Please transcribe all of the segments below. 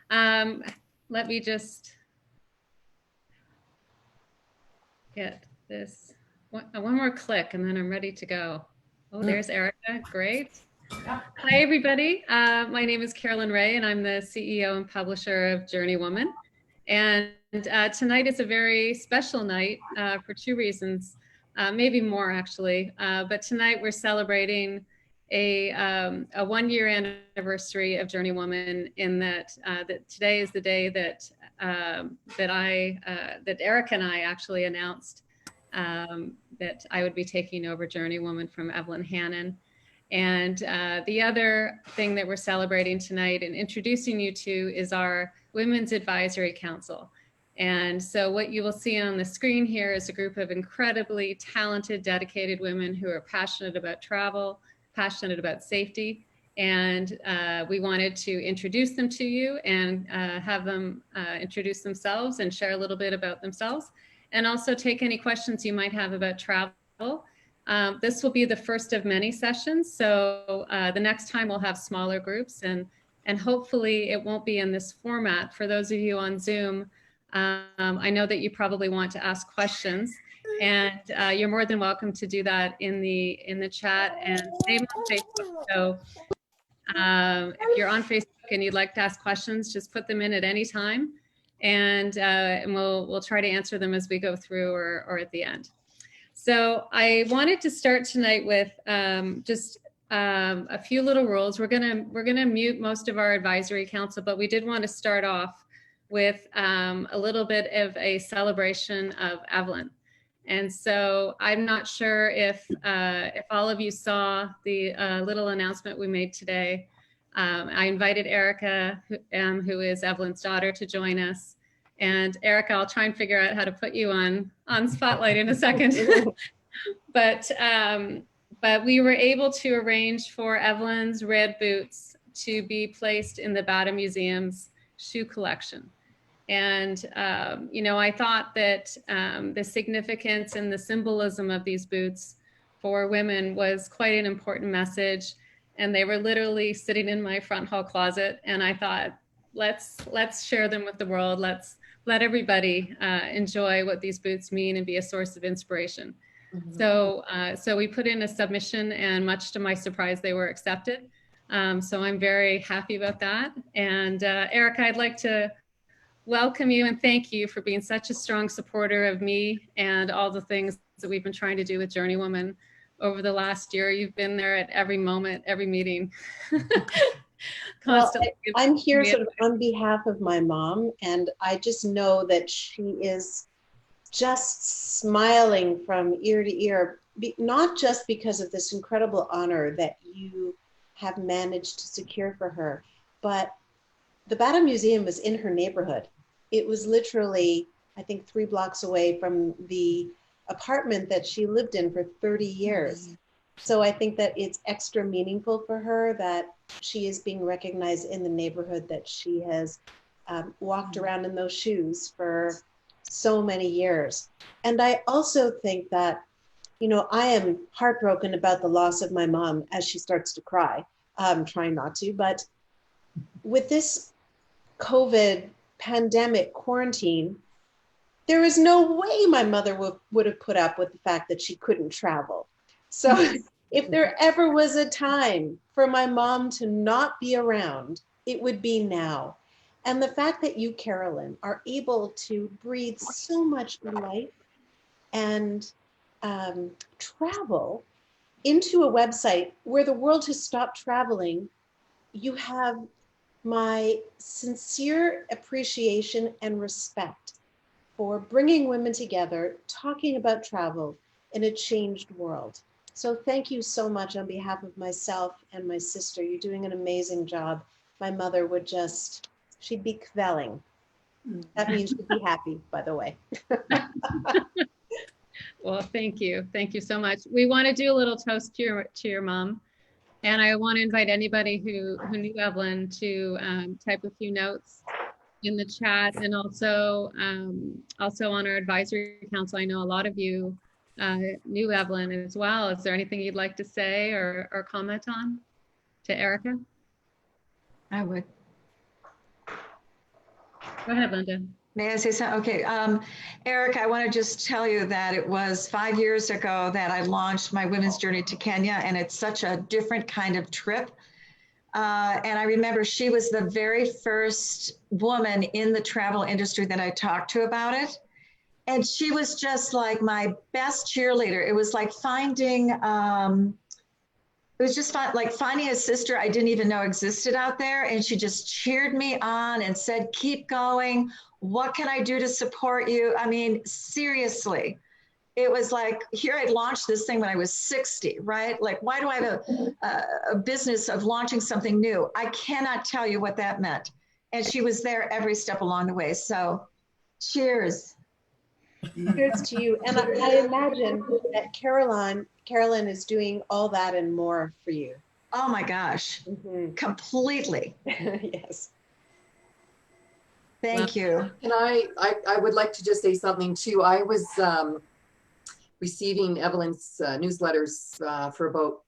Um, Let me just get this one more click and then I'm ready to go. Oh, there's Erica. Great. Hi, everybody. My name is Carolyn Ray, and I'm the CEO and publisher of JourneyWoman. And tonight is a very special night for two reasons, maybe more actually. But tonight we're celebrating a 1-year anniversary of JourneyWoman. In that today is the day that that Erica and I actually announced that I would be taking over JourneyWoman from Evelyn Hannon. And the other thing that we're celebrating tonight and introducing you to is our Women's Advisory Council. And so what you will see on the screen here is a group of incredibly talented, dedicated women who are passionate about travel, passionate about safety. And we wanted to introduce them to you and have them introduce themselves and share a little bit about themselves, and also take any questions you might have about travel. This will be the first of many sessions. So the next time we'll have smaller groups, and hopefully it won't be in this format. For those of you on Zoom, I know that you probably want to ask questions, and you're more than welcome to do that in the chat and same on Facebook. So if you're on Facebook and you'd like to ask questions, just put them in at any time, and we'll try to answer them as we go through or at the end. So I wanted to start tonight with just a few little rules. We're gonna mute most of our advisory council, but we did want to start off with a little bit of a celebration of Evelyn. And so I'm not sure if all of you saw the little announcement we made today. I invited Erica, who is Evelyn's daughter, to join us. And Erica, I'll try and figure out how to put you on spotlight in a second. But we were able to arrange for Evelyn's red boots to be placed in the Bata Museum's shoe collection. And, you know, I thought that the significance and the symbolism of these boots for women was quite an important message. And they were literally sitting in my front hall closet. And I thought, let's share them with the world. Let's let everybody enjoy what these boots mean and be a source of inspiration. Mm-hmm. So we put in a submission, and much to my surprise, they were accepted. So I'm very happy about that. And Erica, I'd like to welcome you and thank you for being such a strong supporter of me and all the things that we've been trying to do with JourneyWoman over the last year. You've been there at every moment, every meeting. Constantly. Well, I'm here sort of on behalf of my mom, and I just know that she is just smiling from ear to ear, not just because of this incredible honor that you have managed to secure for her, but the Bata Museum was in her neighborhood. It was literally, I think, 3 blocks away from the apartment that she lived in for 30 years. Mm-hmm. So I think that it's extra meaningful for her that she is being recognized in the neighborhood that she has walked around in those shoes for so many years. And I also think that, you know, I am heartbroken about the loss of my mom as she starts to cry. I'm trying not to, but with this COVID pandemic quarantine, there is no way my mother would have put up with the fact that she couldn't travel. So if there ever was a time for my mom to not be around, it would be now. And the fact that you, Carolyn, are able to breathe so much life and travel into a website where the world has stopped traveling, you have my sincere appreciation and respect for bringing women together, talking about travel in a changed world. So thank you so much on behalf of myself and my sister. You're doing an amazing job. My mother would just, she'd be kvelling. That means she'd be happy, by the way. Well, thank you. Thank you so much. We want to do a little toast to your mom. And I want to invite anybody who knew Evelyn to type a few notes in the chat, and also on our advisory council. I know a lot of you knew Evelyn as well. Is there anything you'd like to say or comment on to Erica? I would. Go ahead, Linda. May I say something? Okay. Eric, I want to just tell you that it was 5 years ago that I launched my women's journey to Kenya, and it's such a different kind of trip. And I remember she was the very first woman in the travel industry that I talked to about it. And she was just like my best cheerleader. It was like finding, it was just like finding a sister I didn't even know existed out there. And she just cheered me on and said, keep going. What can I do to support you? I mean, seriously, it was like, here I'd launched this thing when I was 60, right? Like, why do I have a business of launching something new? I cannot tell you what that meant. And she was there every step along the way. So cheers. Cheers to you. And I imagine that Carolyn is doing all that and more for you. Oh my gosh, completely. Yes. Thank you. And I would like to just say something too. I was receiving Evelyn's newsletters for about,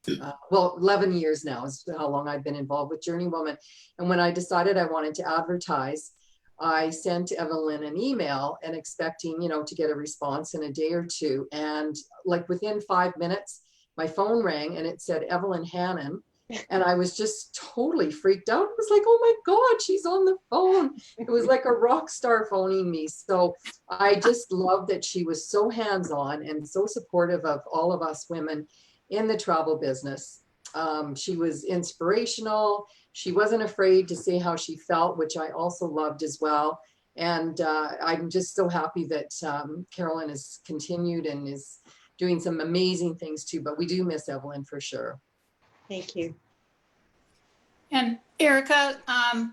11 years now is how long I've been involved with JourneyWoman. And when I decided I wanted to advertise, I sent Evelyn an email and expecting, to get a response in a day or two. And like within 5 minutes, my phone rang and it said Evelyn Hannon. And I was just totally freaked out. I was like, oh my God, she's on the phone. It was like a rock star phoning me. So I just love that she was so hands-on and so supportive of all of us women in the travel business. She was inspirational. She wasn't afraid to say how she felt, which I also loved as well. And I'm just so happy that Carolyn has continued and is doing some amazing things too. But we do miss Evelyn for sure. Thank you. And Erica,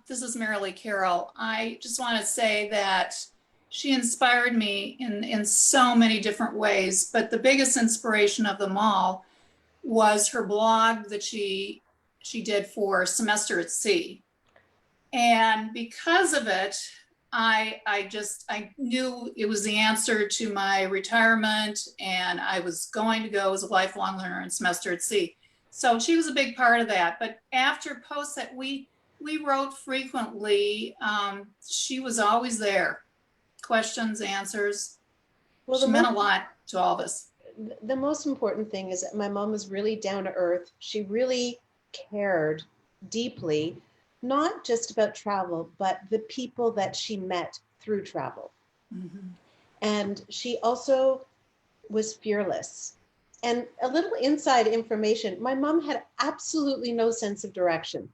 this is Marilee Carroll. I just want to say that she inspired me in so many different ways, but the biggest inspiration of them all was her blog that she did for Semester at Sea. And because of it, I knew it was the answer to my retirement, and I was going to go as a lifelong learner in Semester at Sea. So she was a big part of that. But after posts that we wrote frequently, she was always there. Questions, answers. Well, she meant a lot to all of us. The most important thing is that my mom was really down to earth. She really cared deeply, not just about travel, but the people that she met through travel. Mm-hmm. And she also was fearless. And a little inside information, my mom had absolutely no sense of direction.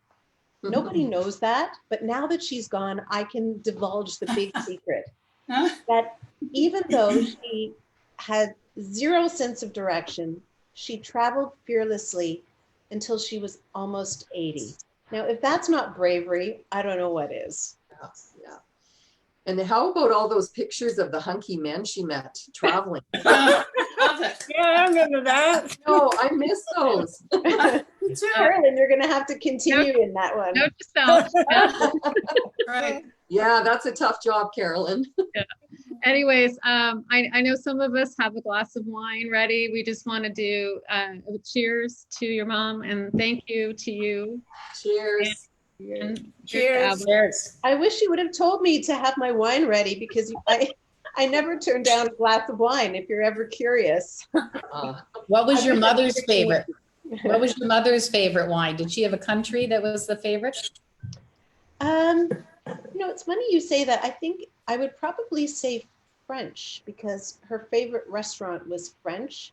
Nobody knows that, but now that she's gone, I can divulge the big secret. That even though she had zero sense of direction, she traveled fearlessly until she was almost 80. Now, if that's not bravery, I don't know what is. Yeah. And how about all those pictures of the hunky men she met traveling? Yeah, I remember that. No, I miss those. Carolyn, you're going to have to continue in that one. Note to self. Yeah. Right. Yeah, that's a tough job, Carolyn. Yeah. Anyways, I know some of us have a glass of wine ready. We just want to do cheers to your mom and thank you to you. Cheers. And Cheers. cheers. I wish you would have told me to have my wine ready, because I never turn down a glass of wine, if you're ever curious. What was your mother's favorite? What was your mother's favorite wine? Did she have a country that was the favorite? It's funny you say that. I think I would probably say French, because her favorite restaurant was French,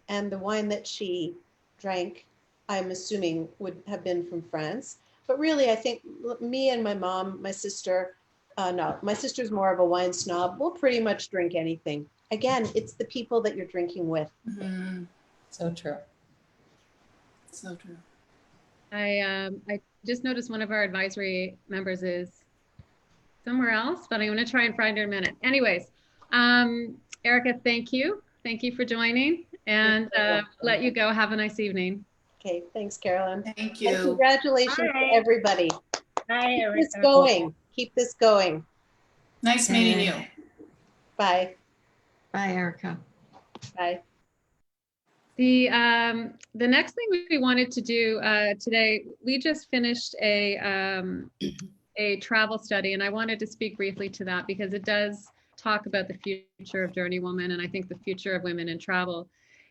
and the wine that she drank, I'm assuming, would have been from France. But really, I think me and my mom, my sister, no, my sister's more of a wine snob. We'll pretty much drink anything. Again, it's the people that you're drinking with. Mm-hmm. So true. So true. I just noticed one of our advisory members is somewhere else, but I'm going to try and find her in a minute. Anyways, Erica, thank you. Thank you for joining, and let you go. Have a nice evening. Okay, thanks, Carolyn. Thank you. And congratulations to everybody. Hi, Keep Erica. this going. Keep this going. Nice meeting you. Bye. Bye, Erica. Bye. The next thing we wanted to do today, we just finished a a travel study, and I wanted to speak briefly to that because it does talk about the future of JourneyWoman, and I think the future of women in travel.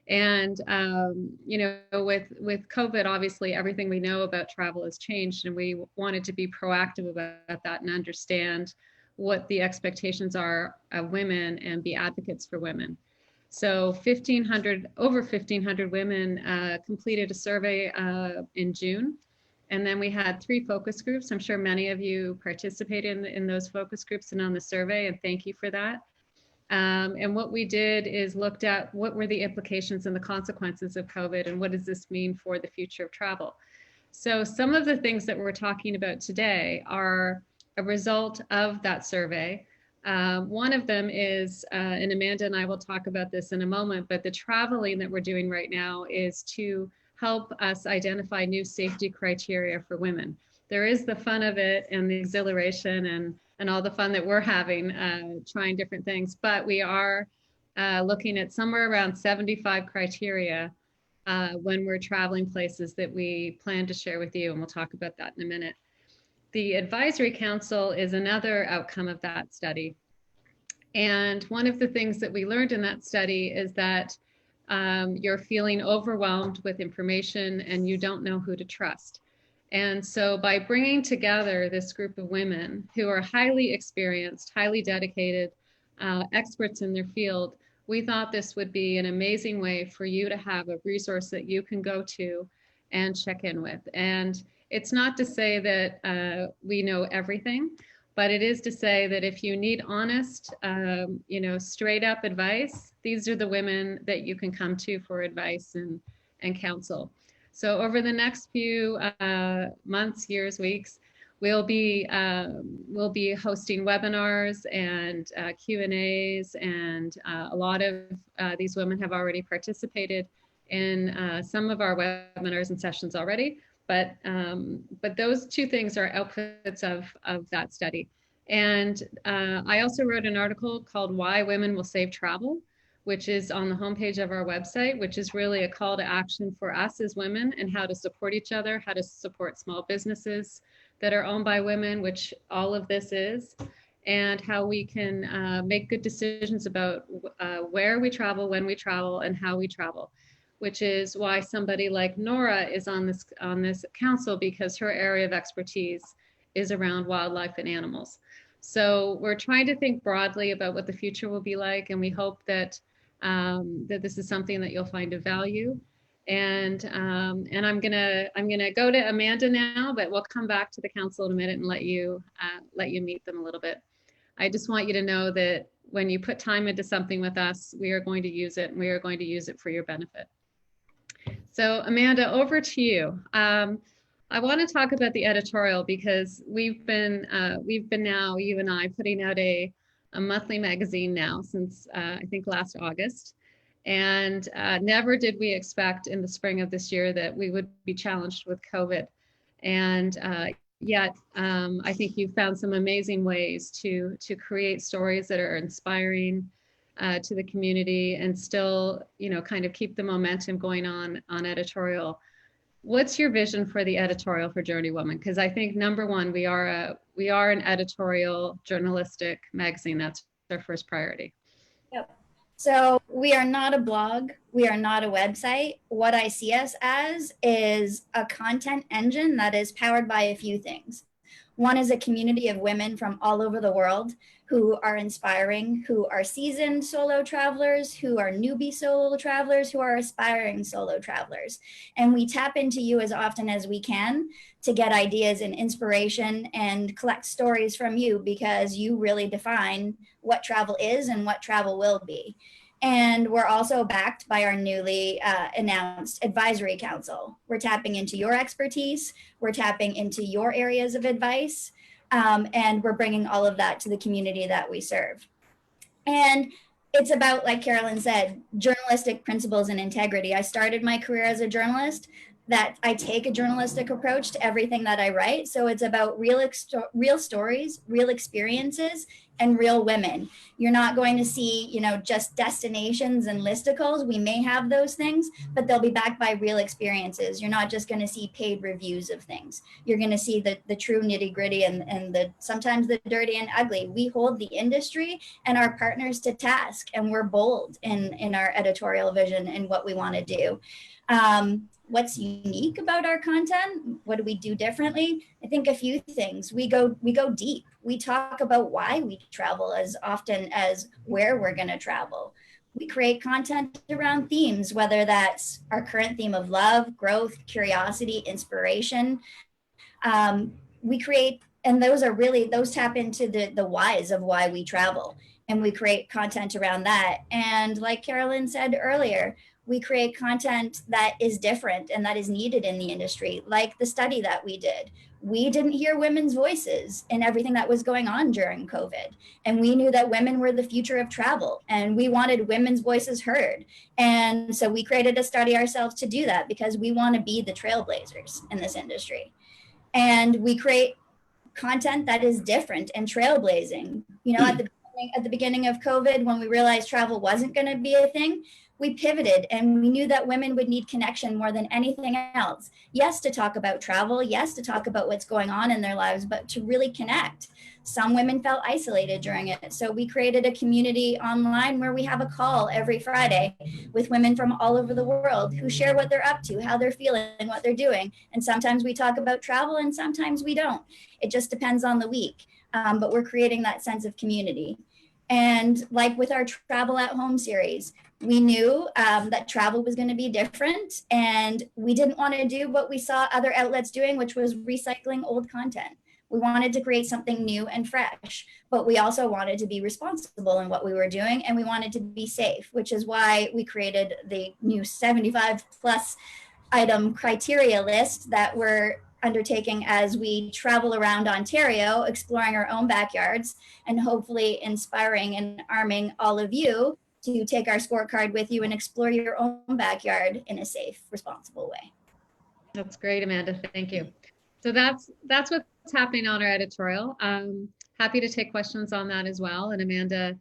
And with COVID, obviously everything we know about travel has changed, and we wanted to be proactive about that and understand what the expectations are of women and be advocates for women. So over 1,500 women completed a survey in June. And then we had 3 focus groups. I'm sure many of you participated in those focus groups and on the survey, and thank you for that. And what we did is looked at what were the implications and the consequences of COVID, and what does this mean for the future of travel. So some of the things that we're talking about today are a result of that survey. One of them is, and Amanda and I will talk about this in a moment, but the traveling that we're doing right now is to help us identify new safety criteria for women. There is the fun of it and the exhilaration and all the fun that we're having trying different things, but we are looking at somewhere around 75 criteria when we're traveling places that we plan to share with you, and we'll talk about that in a minute. The Advisory Council is another outcome of that study. And one of the things that we learned in that study is that you're feeling overwhelmed with information and you don't know who to trust. And so by bringing together this group of women who are highly experienced, highly dedicated, experts in their field, we thought this would be an amazing way for you to have a resource that you can go to and check in with. And it's not to say that we know everything, but it is to say that if you need honest, straight up advice, these are the women that you can come to for advice and counsel. So over the next few months, years, weeks, we'll be hosting webinars and Q&As, and a lot of these women have already participated in some of our webinars and sessions already. But those 2 things are outputs of that study. And I also wrote an article called Why Women Will Save Travel, which is on the homepage of our website, which is really a call to action for us as women and how to support each other, how to support small businesses that are owned by women, which all of this is, and how we can make good decisions about where we travel, when we travel, and how we travel. Which is why somebody like Nora is on this council, because her area of expertise is around wildlife and animals. So we're trying to think broadly about what the future will be like, and we hope that that this is something that you'll find of value. And I'm gonna go to Amanda now, but we'll come back to the council in a minute and let you meet them a little bit. I just want you to know that when you put time into something with us, we are going to use it, and we are going to use it for your benefit. So Amanda, over to you. I want to talk about the editorial because we've been now, you and I, putting out a monthly magazine now since I think last August. And never did we expect in the spring of this year that we would be challenged with COVID. And yet I think you've found some amazing ways to create stories that are inspiring to the community and still, kind of keep the momentum going on editorial. What's your vision for the editorial for JourneyWoman? Because I think number one, we are an editorial journalistic magazine. That's our first priority. Yep. So we are not a blog. We are not a website. What I see us as is a content engine that is powered by a few things. One is a community of women from all over the world who are inspiring, who are seasoned solo travelers, who are newbie solo travelers, who are aspiring solo travelers. And we tap into you as often as we can to get ideas and inspiration and collect stories from you, because you really define what travel is and what travel will be. And we're also backed by our newly announced Advisory Council. We're tapping into your expertise, we're tapping into your areas of advice, and we're bringing all of that to the community that we serve. And it's about, like Carolyn said, journalistic principles and integrity. I started my career as a journalist that I take a journalistic approach to everything that I write. So it's about real stories, real experiences, and real women. You're not going to see, you know, just destinations and listicles. We may have those things, but they'll be backed by real experiences. You're not just going to see paid reviews of things. You're going to see the true nitty gritty and the sometimes the dirty and ugly. We hold the industry and our partners to task, and we're bold in our editorial vision and what we want to do. What's unique about our content? What do we do differently? I think a few things. We go deep. We talk about why we travel as often as where we're going to travel. We create content around themes, whether that's our current theme of love, growth, curiosity, inspiration. We create, and those tap into the whys of why we travel. And we create content around that. And like Carolyn said earlier, we create content that is different and that is needed in the industry, like the study that we did. We didn't hear women's voices in everything that was going on during COVID. And we knew that women were the future of travel, and we wanted women's voices heard. And so we created a study ourselves to do that, because we want to be the trailblazers in this industry. And we create content that is different and trailblazing. You know, at the beginning of COVID, when we realized travel wasn't going to be a thing, we pivoted, and we knew that women would need connection more than anything else. Yes, to talk about travel, yes, to talk about what's going on in their lives, but to really connect. Some women felt isolated during it. So we created a community online where we have a call every Friday with women from all over the world who share what they're up to, how they're feeling, what they're doing. And sometimes we talk about travel and sometimes we don't. It just depends on the week. But we're creating that sense of community. And like with our Travel at Home series, we knew that travel was going to be different, and we didn't want to do what we saw other outlets doing, which was recycling old content. We wanted to create something new and fresh, but we also wanted to be responsible in what we were doing, and we wanted to be safe, which is why we created the new 75 plus item criteria list that we're undertaking as we travel around Ontario, exploring our own backyards, and hopefully inspiring and arming all of you to take our scorecard with you and explore your own backyard in a safe, responsible way. That's great, Amanda. Thank you. So that's what's happening on our editorial. Happy to take questions on that as well. And Amanda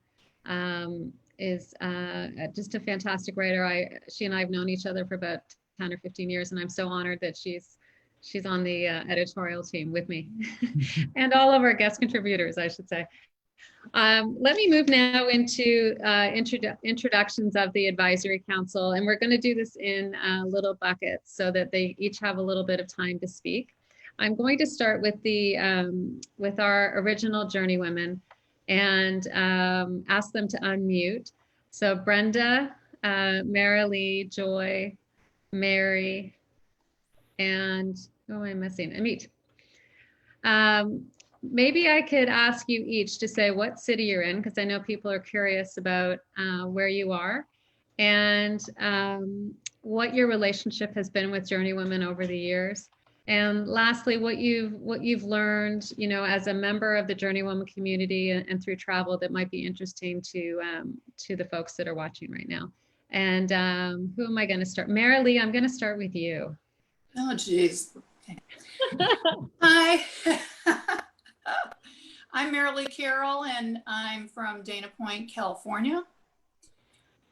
is just a fantastic writer. She and I have known each other for about 10 or 15 years, and I'm so honored that she's on the editorial team with me and all of our guest contributors, I should say. Let me move now into introductions of the Advisory Council, and we're going to do this in little buckets so that they each have a little bit of time to speak. I'm going to start with with our original JourneyWomen and ask them to unmute. So Brenda, Marilee, Joy, Mary, and who am I missing? Amit. Maybe I could ask you each to say what city you're in, because I know people are curious about where you are, and what your relationship has been with JourneyWomen over the years. And lastly, what you've learned, you know, as a member of the JourneyWoman community and through travel that might be interesting to the folks that are watching right now. And who am I going to start? Marilee, I'm going to start with you. Oh, geez. Okay. Hi. I'm Marilee Carroll, and I'm from Dana Point, California.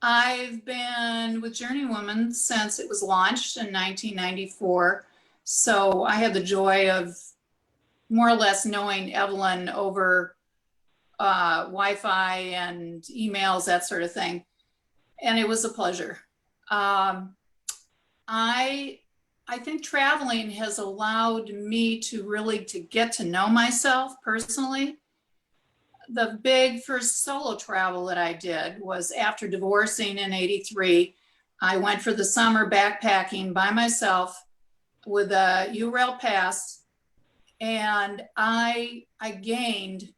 I've been with JourneyWoman since it was launched in 1994. So I had the joy of more or less knowing Evelyn over Wi-Fi and emails, that sort of thing. And it was a pleasure. I think traveling has allowed me to really get to know myself personally. The big first solo travel that I did was after divorcing in '83. I went for the summer backpacking by myself with a URail pass, and I gained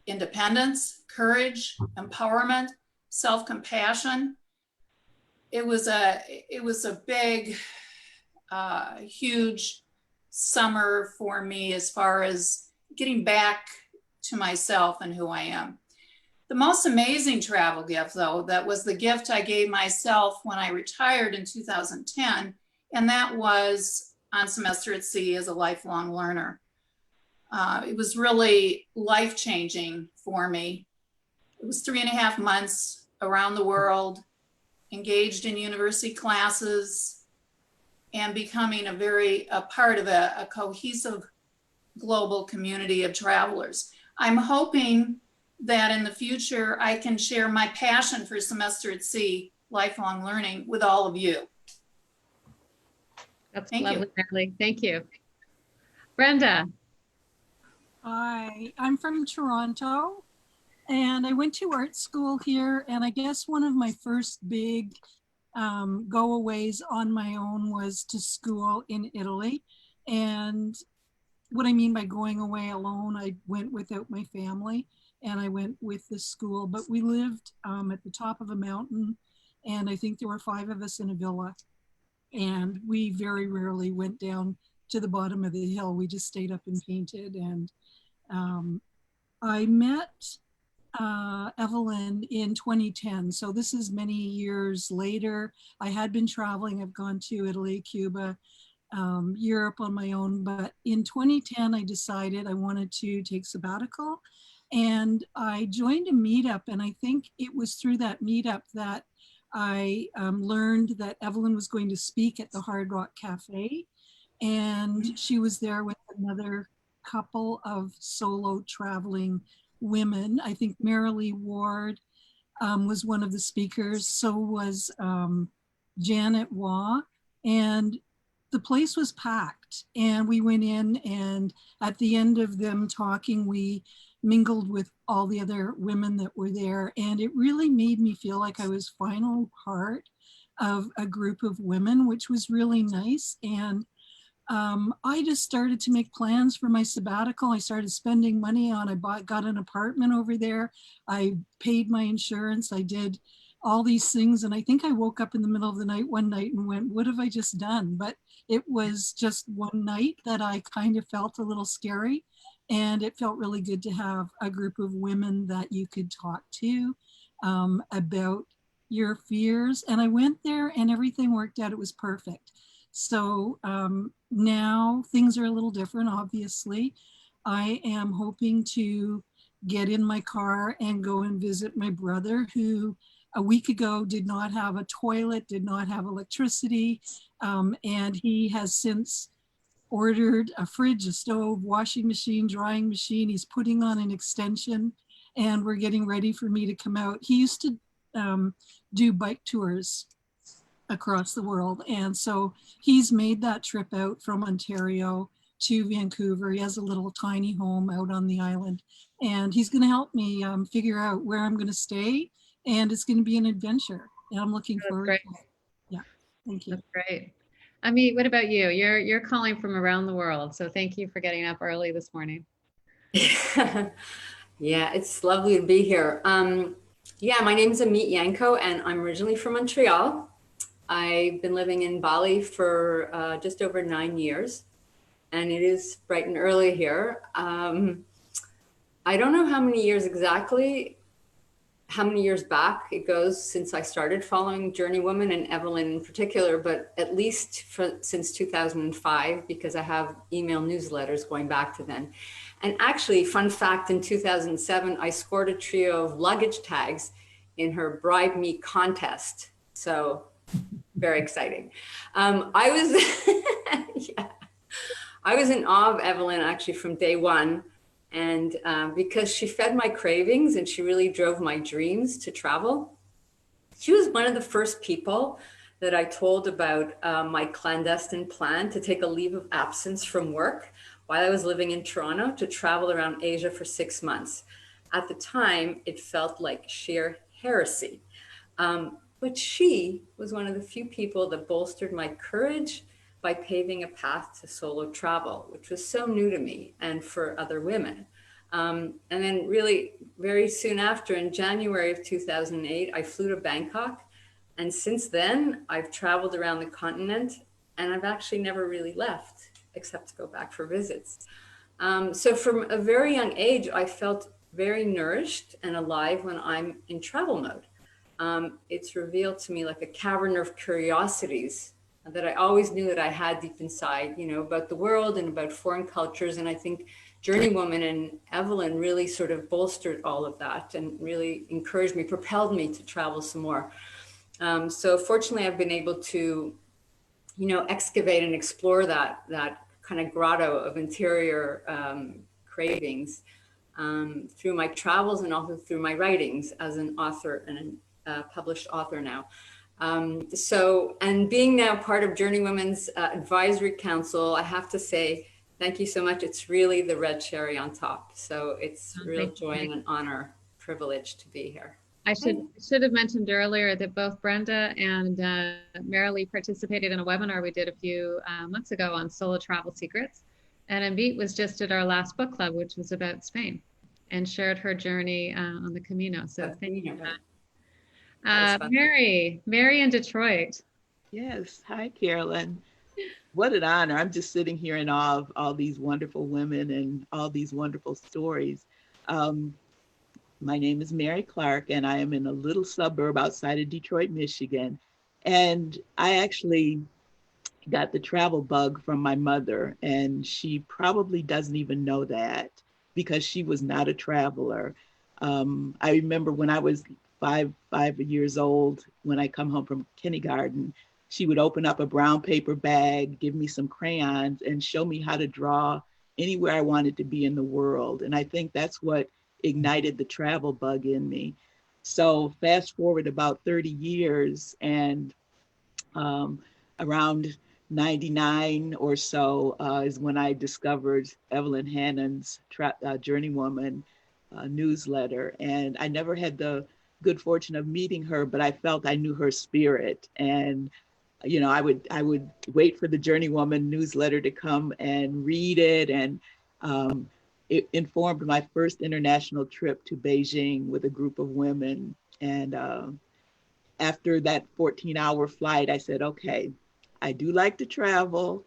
independence, courage, empowerment, self-compassion. It was a big, huge summer for me as far as getting back to myself and who I am. The most amazing travel gift, though, that was the gift I gave myself when I retired in 2010, And that was on semester at sea as a lifelong learner. It was really life-changing for me. It was 3.5 months around the world, engaged in university classes, and becoming a part of a cohesive global community of travelers. I'm hoping that in the future, I can share my passion for semester at sea, lifelong learning, with all of you. That's Thank lovely, you. Natalie. Thank you. Brenda. Hi, I'm from Toronto, and I went to art school here, and I guess one of my first big go-aways on my own was to school in Italy. And what I mean by going away alone, I went without my family, and I went with the school, but we lived at the top of a mountain, and I think there were 5 of us in a villa, and we very rarely went down to the bottom of the hill. We just stayed up and painted. And I met Evelyn in 2010. So this is many years later. I had been traveling. I've gone to Italy, Cuba, Europe on my own. But in 2010, I decided I wanted to take sabbatical. And I joined a meetup. And I think it was through that meetup that I learned that Evelyn was going to speak at the Hard Rock Cafe. And she was there with another couple of solo traveling women. I think Marilee Ward was one of the speakers. So was Janet Waugh. And the place was packed. And we went in, and at the end of them talking, we mingled with all the other women that were there. And it really made me feel like I was final part of a group of women, which was really nice. And I just started to make plans for my sabbatical. I started spending money on, got an apartment over there. I paid my insurance. I did all these things. And I think I woke up in the middle of the night one night and went, what have I just done? But it was just one night that I kind of felt a little scary. And it felt really good to have a group of women that you could talk to about your fears. And I went there and everything worked out. It was perfect. So now things are a little different, obviously. I am hoping to get in my car and go and visit my brother, who a week ago did not have a toilet, did not have electricity, and he has since ordered a fridge, a stove, washing machine, drying machine. He's putting on an extension, and we're getting ready for me to come out. He used to do bike tours across the world. And so he's made that trip out from Ontario to Vancouver. He has a little tiny home out on the island, and he's going to help me figure out where I'm going to stay. And it's going to be an adventure, and I'm looking forward to it. Yeah, thank you. That's great. Amit, what about you? You're calling from around the world, so thank you for getting up early this morning. Yeah, it's lovely to be here. Yeah, my name is Amit Yanko, and I'm originally from Montreal. I've been living in Bali for just over 9 years, and it is bright and early here. I don't know how many years exactly, how many years back it goes since I started following JourneyWoman and Evelyn in particular, but at least since 2005, because I have email newsletters going back to then. And actually, fun fact, in 2007, I scored a trio of luggage tags in her Bribe Me contest. So very exciting. I was in awe of Evelyn actually from day one. And because she fed my cravings and she really drove my dreams to travel. She was one of the first people that I told about my clandestine plan to take a leave of absence from work while I was living in Toronto to travel around Asia for 6 months. At the time, it felt like sheer heresy. But she was one of the few people that bolstered my courage by paving a path to solo travel, which was so new to me and for other women. And then really very soon after, in January of 2008, I flew to Bangkok. And since then, I've traveled around the continent, and I've actually never really left except to go back for visits. So from a very young age, I felt very nourished and alive when I'm in travel mode. It's revealed to me like a cavern of curiosities that I always knew that I had deep inside, you know, about the world and about foreign cultures. And I think JourneyWoman and Evelyn really sort of bolstered all of that and really encouraged me, propelled me to travel some more. So fortunately, I've been able to, you know, excavate and explore that kind of grotto of interior cravings through my travels and also through my writings as an author and a published author now. And being now part of JourneyWoman's Advisory Council, I have to say, thank you so much. It's really the red cherry on top. So it's real joy and an honor, privilege to be here. I should have mentioned earlier that both Brenda and Marilee participated in a webinar we did a few months ago on solo travel secrets. And Ambit was just at our last book club, which was about Spain, and shared her journey on the Camino. So thank you for that. Mary in Detroit. Yes. Hi, Carolyn. What an honor. I'm just sitting here in awe of all these wonderful women and all these wonderful stories. My name is Mary Clark, and I am in a little suburb outside of Detroit, Michigan. And I actually got the travel bug from my mother, and she probably doesn't even know that because she was not a traveler. I remember when I was five years old, when I come home from kindergarten, she would open up a brown paper bag, give me some crayons, and show me how to draw anywhere I wanted to be in the world. And I think that's what ignited the travel bug in me. So fast forward about 30 years, and around 99 or so is when I discovered Evelyn Hannon's JourneyWoman newsletter. And I never had the good fortune of meeting her, but I felt I knew her spirit. And you know, I would wait for the JourneyWoman newsletter to come and read it, and it informed my first international trip to Beijing with a group of women. And after that 14-hour flight, I said, okay, I do like to travel,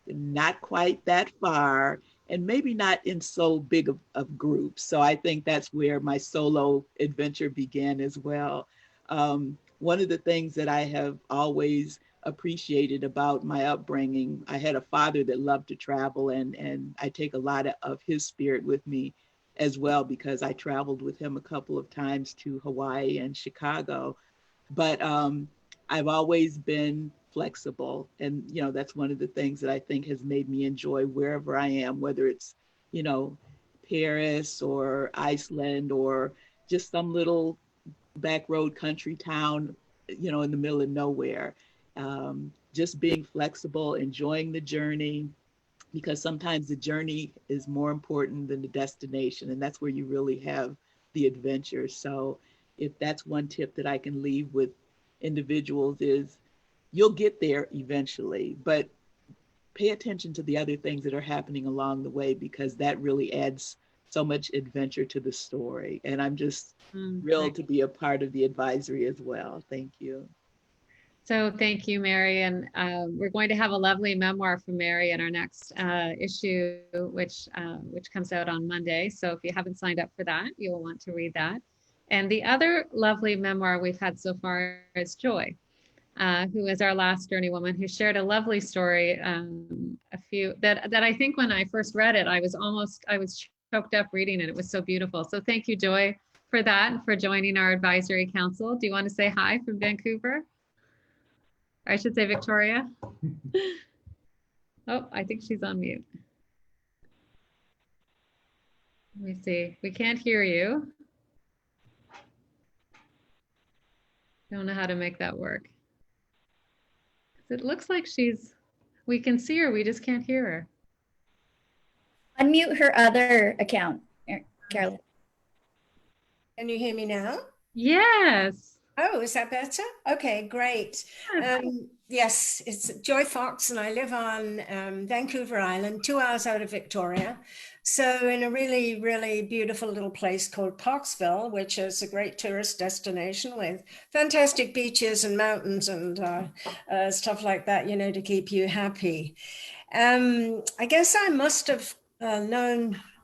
not quite that far, and maybe not in so big of groups. So I think that's where my solo adventure began as well. One of the things that I have always appreciated about my upbringing, I had a father that loved to travel, and I take a lot of his spirit with me as well, because I traveled with him a couple of times to Hawaii and Chicago. But I've always been flexible, and you know, that's one of the things that I think has made me enjoy wherever I am, whether it's, you know, Paris or Iceland or just some little back road country town, you know, in the middle of nowhere. Just being flexible, enjoying the journey, because sometimes the journey is more important than the destination, and that's where you really have the adventure. So if that's one tip that I can leave with individuals, is you'll get there eventually, but pay attention to the other things that are happening along the way, because that really adds so much adventure to the story. And I'm just thrilled to be a part of the advisory as well. Thank you. So thank you, Mary. And we're going to have a lovely memoir from Mary in our next issue, which comes out on Monday. So if you haven't signed up for that, you'll want to read that. And the other lovely memoir we've had so far is Joy, who is our last JourneyWoman, who shared a lovely story, that I think when I first read it, I was choked up reading it. It was so beautiful. So thank you, Joy, for that and for joining our advisory council. Do you want to say hi from Vancouver? Or I should say Victoria. Oh, I think she's on mute. Let me see. We can't hear you. Don't know how to make that work. It looks like we can see her, we just can't hear her. Unmute her other account, Carolyn. Can you hear me now? Yes. Oh, is that better? Okay, great. Yes, it's Joy Fox, and I live on Vancouver Island, 2 hours out of Victoria. So in a really, really beautiful little place called Parksville, which is a great tourist destination with fantastic beaches and mountains and stuff like that, you know, to keep you happy. I guess I must have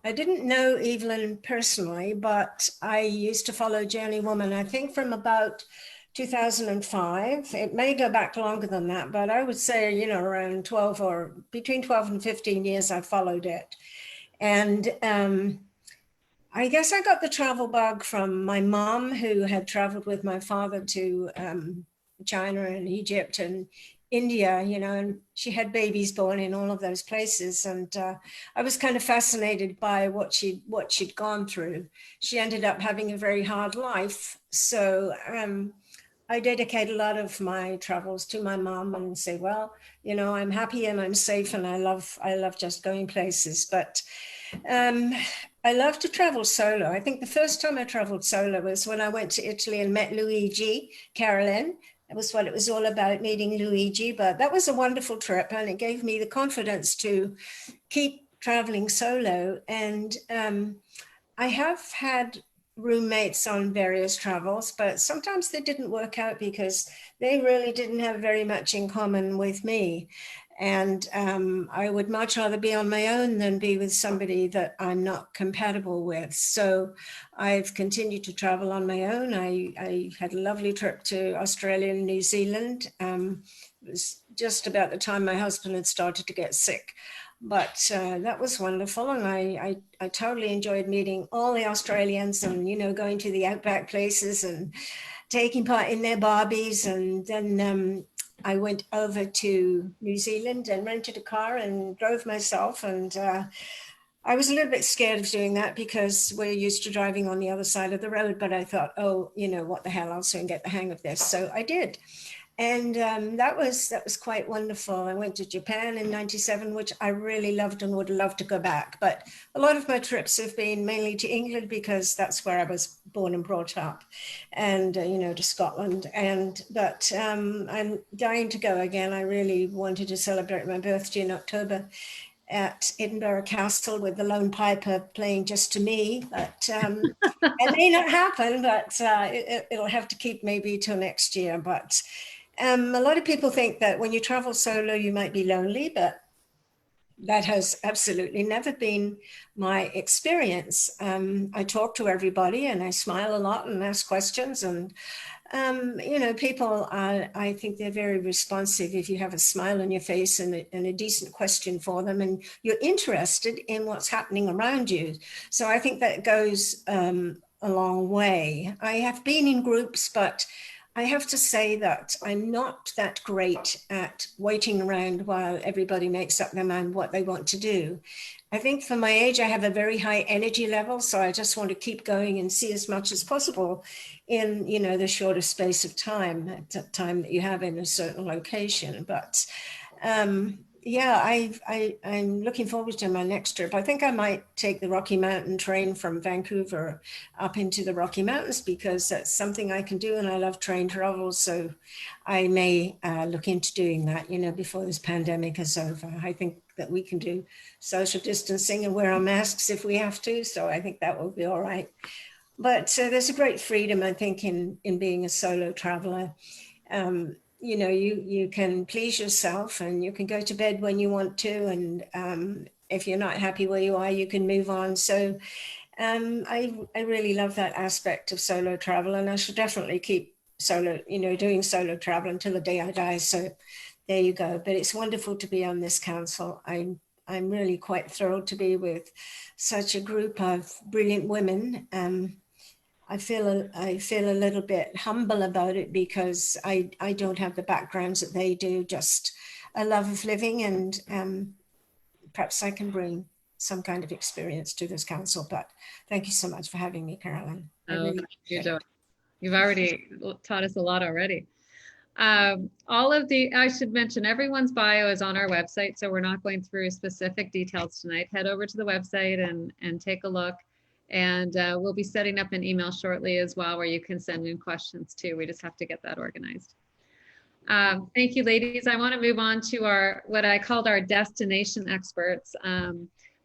I didn't know Evelyn personally, but I used to follow JourneyWoman, I think from about 2005. It may go back longer than that, but I would say, you know, around 12 or between 12 and 15 years I followed it. And I guess I got the travel bug from my mom, who had traveled with my father to China and Egypt and India, you know, and she had babies born in all of those places. And I was kind of fascinated by what she'd gone through. She ended up having a very hard life. So I dedicate a lot of my travels to my mom and say, well, you know, I'm happy and I'm safe and I love just going places. But I love to travel solo. I think the first time I traveled solo was when I went to Italy and met Luigi Carolyn. That was what it was all about, meeting Luigi. But that was a wonderful trip and it gave me the confidence to keep traveling solo. And I have had roommates on various travels, but sometimes they didn't work out because they really didn't have very much in common with me. And I would much rather be on my own than be with somebody that I'm not compatible with. So I've continued to travel on my own. I had a lovely trip to Australia and New Zealand. It was just about the time my husband had started to get sick. But that was wonderful. And I totally enjoyed meeting all the Australians and, you know, going to the outback places and taking part in their barbies. And then I went over to New Zealand and rented a car and drove myself. And I was a little bit scared of doing that because we're used to driving on the other side of the road. But I thought, oh, you know, what the hell, I'll soon get the hang of this. So I did. And that was quite wonderful. I went to Japan in '97, which I really loved and would love to go back. But a lot of my trips have been mainly to England because that's where I was born and brought up, and you know, to Scotland. But I'm dying to go again. I really wanted to celebrate my birthday in October at Edinburgh Castle with the Lone Piper playing just to me. But it may not happen, but it'll have to keep maybe till next year. But a lot of people think that when you travel solo, you might be lonely, but that has absolutely never been my experience. I talk to everybody and I smile a lot and ask questions. And, you know, people, I think they're very responsive if you have a smile on your face and a decent question for them and you're interested in what's happening around you. So I think that goes a long way. I have been in groups, but I have to say that I'm not that great at waiting around while everybody makes up their mind what they want to do. I think for my age, I have a very high energy level, so I just want to keep going and see as much as possible in, you know, the shortest space of time, at the time that you have in a certain location. But yeah, I'm looking forward to my next trip. I think I might take the Rocky Mountain train from Vancouver up into the Rocky Mountains because that's something I can do and I love train travel. So I may look into doing that, you know, before this pandemic is over. I think that we can do social distancing and wear our masks if we have to. So I think that will be all right. But there's a great freedom, I think, in being a solo traveler. You know, you can please yourself and you can go to bed when you want to. And if you're not happy where you are, you can move on. So I really love that aspect of solo travel. And I should definitely keep doing solo travel until the day I die. So there you go. But it's wonderful to be on this council. I'm really quite thrilled to be with such a group of brilliant women. I feel a little bit humble about it because I don't have the backgrounds that they do, just a love of living, and perhaps I can bring some kind of experience to this council. But thank you so much for having me, Carolyn. You've already taught us a lot already. I should mention everyone's bio is on our website, so we're not going through specific details tonight. Head over to the website and take a look. And we'll be setting up an email shortly as well where you can send in questions too. We just have to get that organized. Thank you, ladies. I want to move on to what I called our destination experts,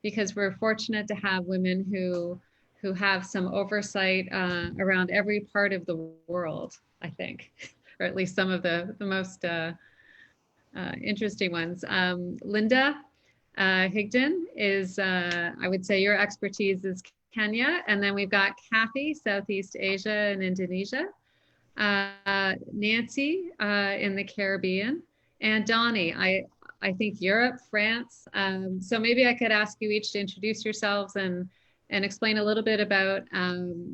because we're fortunate to have women who have some oversight around every part of the world, I think, or at least some of the most interesting ones. Linda Higdon is, I would say your expertise is Kenya, and then we've got Kathy, Southeast Asia and Indonesia. Nancy in the Caribbean, and Donnie, I think Europe, France. So maybe I could ask you each to introduce yourselves and explain a little bit about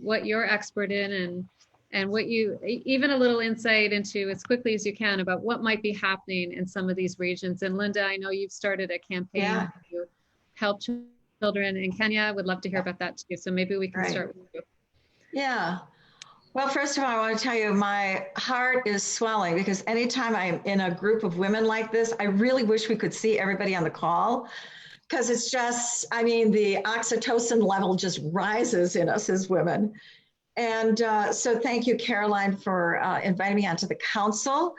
what you're expert in and what you, even a little insight into as quickly as you can about what might be happening in some of these regions. And Linda, I know you've started a campaign to help children in Kenya. I would love to hear about that too. So maybe we can start with you. Yeah. Well, first of all, I want to tell you, my heart is swelling because anytime I'm in a group of women like this, I really wish we could see everybody on the call, because it's just, I mean, the oxytocin level just rises in us as women. And so thank you, Caroline, for inviting me onto the council.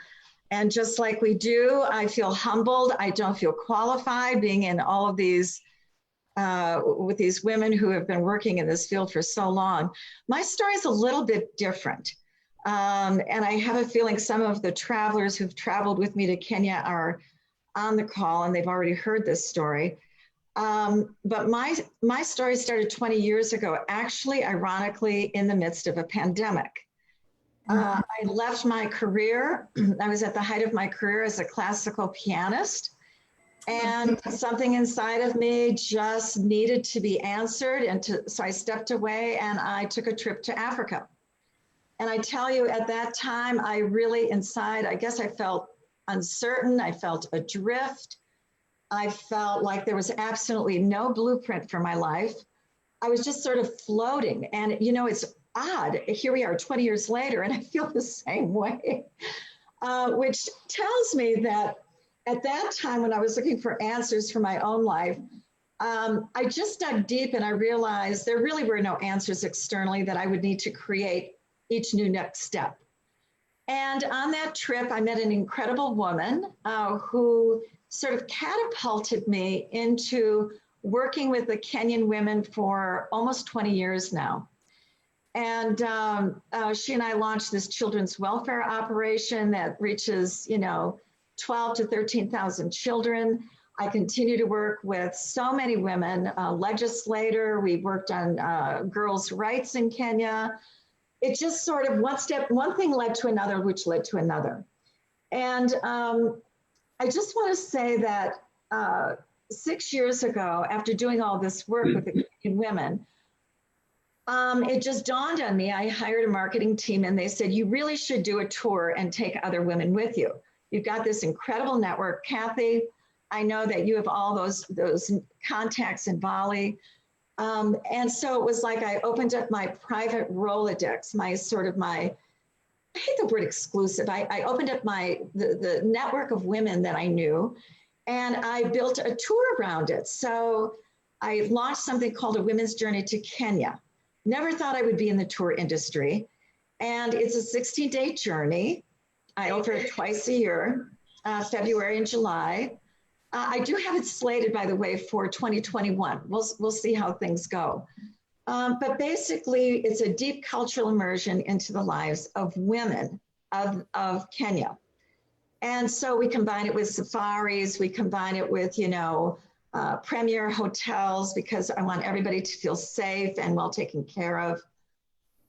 And just like we do, I feel humbled. I don't feel qualified being in all of these with these women who have been working in this field for so long. My story is a little bit different. And I have a feeling some of the travelers who've traveled with me to Kenya are on the call and they've already heard this story. But my story started 20 years ago, actually, ironically, in the midst of a pandemic. I left my career. I was at the height of my career as a classical pianist. And something inside of me just needed to be answered. So I stepped away and I took a trip to Africa. And I tell you, at that time, I really inside, I guess I felt uncertain. I felt adrift. I felt like there was absolutely no blueprint for my life. I was just sort of floating. And, you know, it's odd. Here we are 20 years later, and I feel the same way, which tells me that at that time, when I was looking for answers for my own life, I just dug deep and I realized there really were no answers externally, that I would need to create each new next step. And on that trip, I met an incredible woman who sort of catapulted me into working with the Kenyan women for almost 20 years now. And she and I launched this children's welfare operation that reaches, 12 to 13,000 children. I continue to work with so many women, legislator. We worked on girls' rights in Kenya. It just sort of one thing led to another, which led to another. And I just want to say that 6 years ago, after doing all this work with the Kenyan women, it just dawned on me. I hired a marketing team and they said, you really should do a tour and take other women with you. You've got this incredible network. Kathy, I know that you have all those contacts in Bali. And so it was like I opened up my private Rolodex, I hate the word exclusive. I opened up the network of women that I knew, and I built a tour around it. So I launched something called A Women's Journey to Kenya. Never thought I would be in the tour industry. And it's a 16-day journey. I offer it twice a year, February and July. I do have it slated, by the way, for 2021. We'll see how things go. But basically, it's a deep cultural immersion into the lives of women of Kenya. And so we combine it with safaris. We combine it with, premier hotels, because I want everybody to feel safe and well taken care of.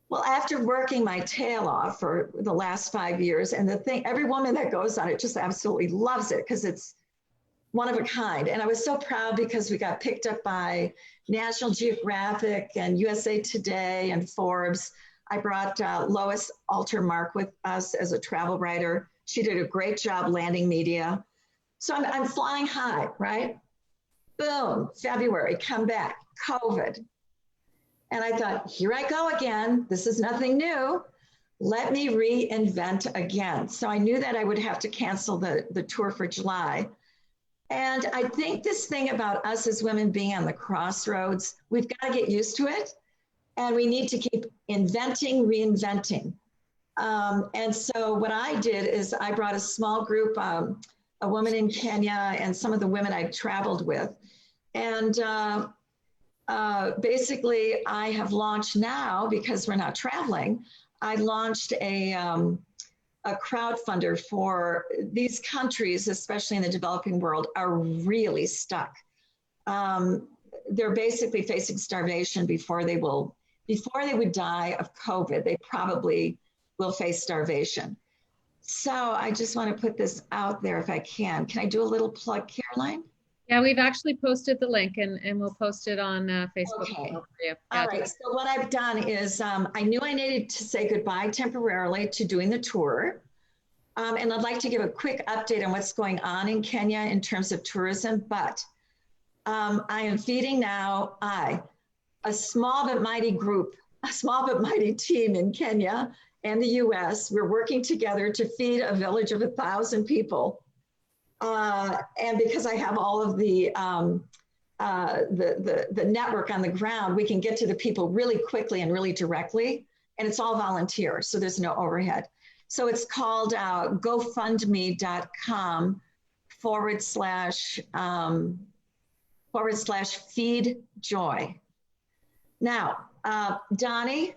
Well, after working my tail off for the last 5 years, and every woman that goes on it just absolutely loves it because it's one of a kind. And I was so proud because we got picked up by National Geographic and USA Today and Forbes. I brought Lois Altermark with us as a travel writer. She did a great job landing media. So I'm flying high, right? Boom, February, come back, COVID. And I thought, here I go again. This is nothing new. Let me reinvent again. So I knew that I would have to cancel the tour for July. And I think this thing about us as women being on the crossroads, we've got to get used to it. And we need to keep inventing, reinventing. And so what I did is I brought a small group, a woman in Kenya and some of the women I traveled with. And basically I have launched now, because we're not traveling, I launched a crowdfunder for these countries, especially in the developing world, are really stuck. They're basically facing starvation before they would die of COVID. They probably will face starvation. So I just want to put this out there if I can. Can I do a little plug, Caroline? Yeah, we've actually posted the link and we'll post it on Facebook. Okay. For you. All right. So what I've done is I knew I needed to say goodbye temporarily to doing the tour. And I'd like to give a quick update on what's going on in Kenya in terms of tourism. But I am feeding now a small but mighty group, a small but mighty team in Kenya and the US. We're working together to feed a village of 1,000 people. And because I have all of the network on the ground, we can get to the people really quickly and really directly. And it's all volunteer, so there's no overhead. So it's called gofundme.com/feed joy. Now, Donnie,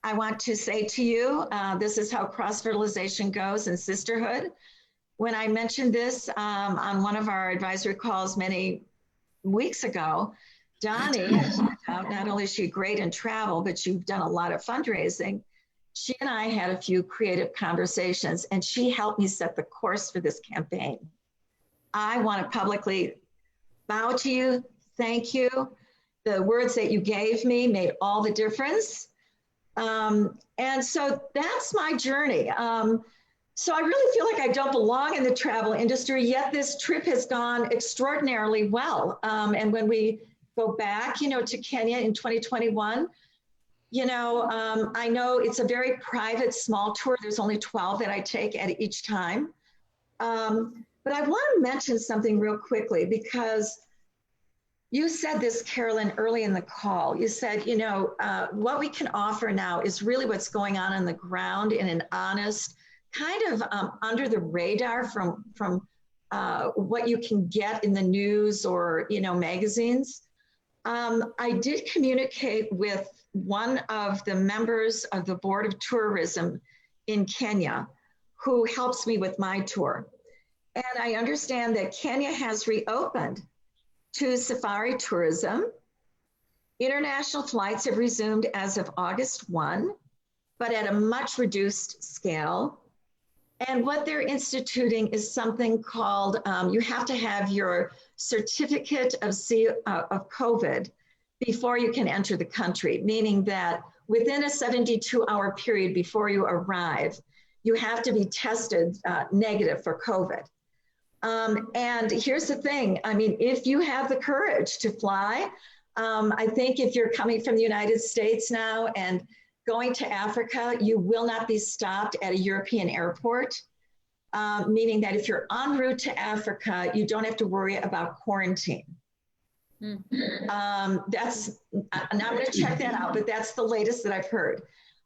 I want to say to you, this is how cross-fertilization goes in sisterhood. When I mentioned this on one of our advisory calls many weeks ago, Donnie, not only is she great in travel, but you've done a lot of fundraising. She and I had a few creative conversations, and she helped me set the course for this campaign. I want to publicly bow to you, thank you. The words that you gave me made all the difference. And so that's my journey. So I really feel like I don't belong in the travel industry, yet this trip has gone extraordinarily well. And when we go back, to Kenya in 2021, I know it's a very private, small tour. There's only 12 that I take at each time. But I want to mention something real quickly, because you said this, Carolyn, early in the call. You said, what we can offer now is really what's going on the ground in an honest, kind of under the radar from what you can get in the news or, magazines. I did communicate with one of the members of the Board of Tourism in Kenya, who helps me with my tour. And I understand that Kenya has reopened to safari tourism. International flights have resumed as of August 1, but at a much reduced scale. And what they're instituting is something called, you have to have your certificate of COVID before you can enter the country, meaning that within a 72-hour period before you arrive, you have to be tested negative for COVID. And here's the thing, if you have the courage to fly, I think if you're coming from the United States now and going to Africa, you will not be stopped at a European airport, meaning that if you're en route to Africa, you don't have to worry about quarantine. I'm not going to check that out, but that's the latest that I've heard.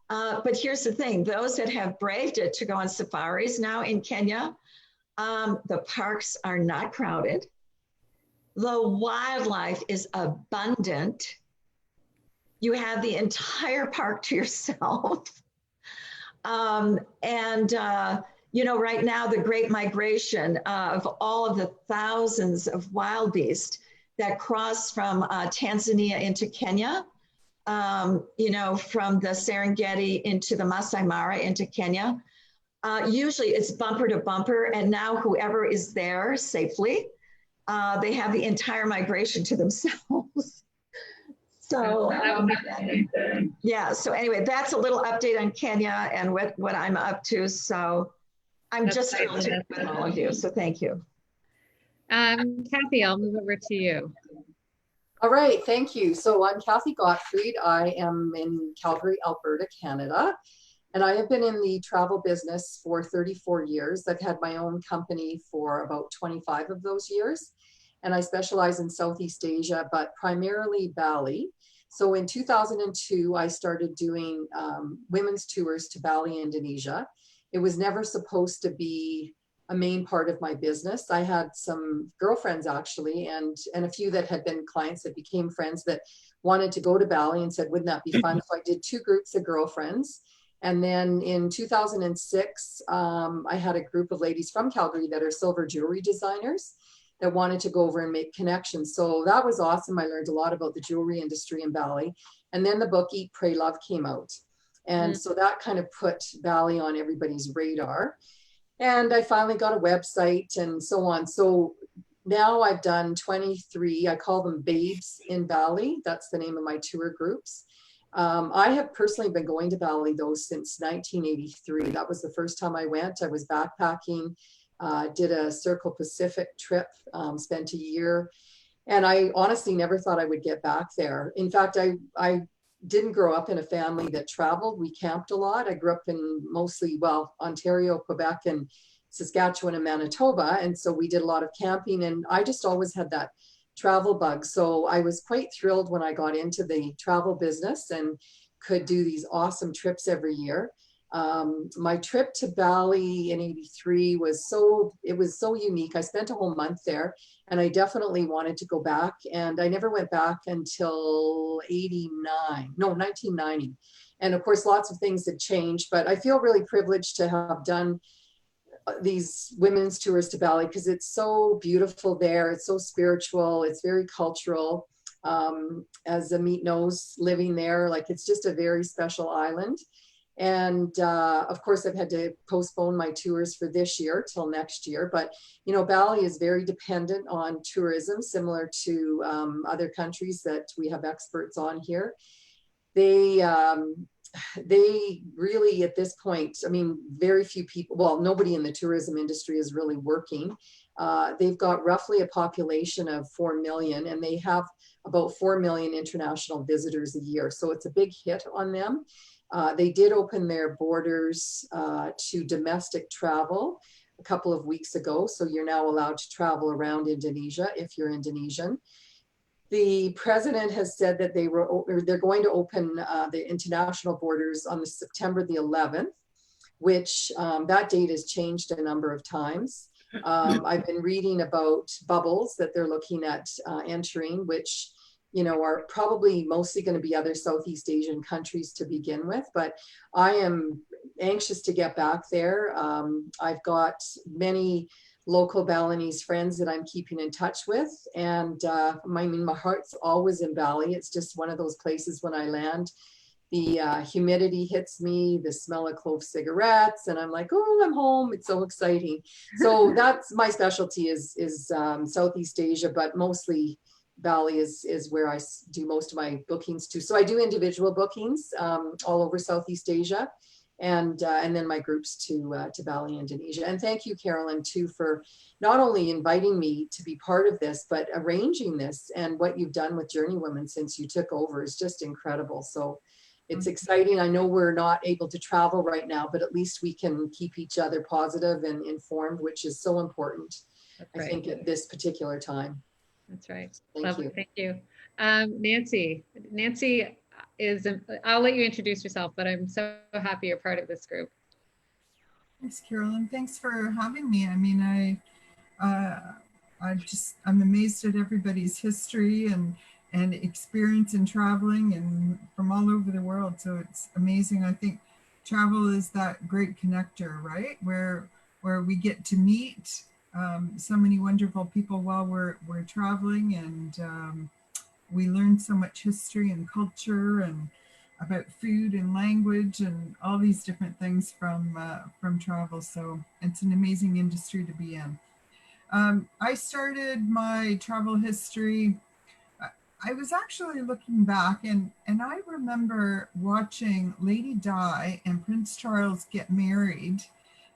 But here's the thing, those that have braved it to go on safaris now in Kenya, the parks are not crowded. The wildlife is abundant. You have the entire park to yourself. Right now, the great migration of all of the thousands of wild beasts that cross from Tanzania into Kenya, from the Serengeti into the Masai Mara into Kenya. Usually it's bumper to bumper, and now whoever is there safely, they have the entire migration to themselves. So so anyway, that's a little update on Kenya and what I'm up to. So I'm just thrilled to be with all of you. So thank you. Kathy, I'll move over to you. All right, thank you. So I'm Kathy Gottfried. I am in Calgary, Alberta, Canada. And I have been in the travel business for 34 years. I've had my own company for about 25 of those years. And I specialize in Southeast Asia, but primarily Bali. So in 2002, I started doing women's tours to Bali, Indonesia. It was never supposed to be a main part of my business. I had some girlfriends actually, and a few that had been clients that became friends that wanted to go to Bali and said, wouldn't that be fun? So I did 2 groups of girlfriends. And then in 2006, I had a group of ladies from Calgary that are silver jewelry designers that wanted to go over and make connections. So that was awesome. I learned a lot about the jewelry industry in Bali. And then the book Eat, Pray, Love came out. And so that kind of put Bali on everybody's radar. And I finally got a website and so on. So now I've done 23, I call them Babes in Bali. That's the name of my tour groups. I have personally been going to Bali though since 1983. That was the first time I went. I was backpacking, did a Circle Pacific trip, spent a year. And I honestly never thought I would get back there. In fact, I didn't grow up in a family that traveled. We camped a lot. I grew up in mostly, well, Ontario, Quebec, and Saskatchewan and Manitoba. And so we did a lot of camping, and I just always had that travel bug. So I was quite thrilled when I got into the travel business and could do these awesome trips every year. My trip to Bali in '83 was so unique. I spent a whole month there, and I definitely wanted to go back. And I never went back until 1990. And of course, lots of things had changed, but I feel really privileged to have done these women's tours to Bali because it's so beautiful there. It's so spiritual. It's very cultural. As Amit knows, living there, like it's just a very special island. And of course, I've had to postpone my tours for this year till next year. But, you know, Bali is very dependent on tourism, similar to other countries that we have experts on here. They really, at this point, I mean, very few people, well, nobody in the tourism industry is really working. They've got roughly a population of 4 million, and they have about 4 million international visitors a year. So it's a big hit on them. They did open their borders to domestic travel a couple of weeks ago. So you're now allowed to travel around Indonesia if you're Indonesian. The president has said that they're going to open the international borders on September the 11th, which that date has changed a number of times. I've been reading about bubbles that they're looking at entering, which, you know, are probably mostly going to be other Southeast Asian countries to begin with. But I am anxious to get back there. I've got many local Balinese friends that I'm keeping in touch with. And my heart's always in Bali. It's just one of those places when I land, the humidity hits me, the smell of clove cigarettes, and I'm like, oh, I'm home. It's so exciting. So that's my specialty is Southeast Asia, but mostly Bali is where I do most of my bookings too. So I do individual bookings all over Southeast Asia. And then my groups to Bali, Indonesia. And thank you, Carolyn, too, for not only inviting me to be part of this, but arranging this. And what you've done with JourneyWoman since you took over is just incredible. So it's exciting. I know we're not able to travel right now, but at least we can keep each other positive and informed, which is so important, I think, at this particular time. That's right. Thank you. Thank you. Nancy I'll let you introduce yourself, but I'm so happy you're part of this group. Thanks, Carolyn. Thanks for having me. I mean, I'm amazed at everybody's history and experience in traveling and from all over the world. So it's amazing. I think travel is that great connector, right? Where we get to meet so many wonderful people while we're traveling, and we learn so much history and culture and about food and language and all these different things from travel. So it's an amazing industry to be in. I started my travel history. I was actually looking back, and I remember watching Lady Di and Prince Charles get married.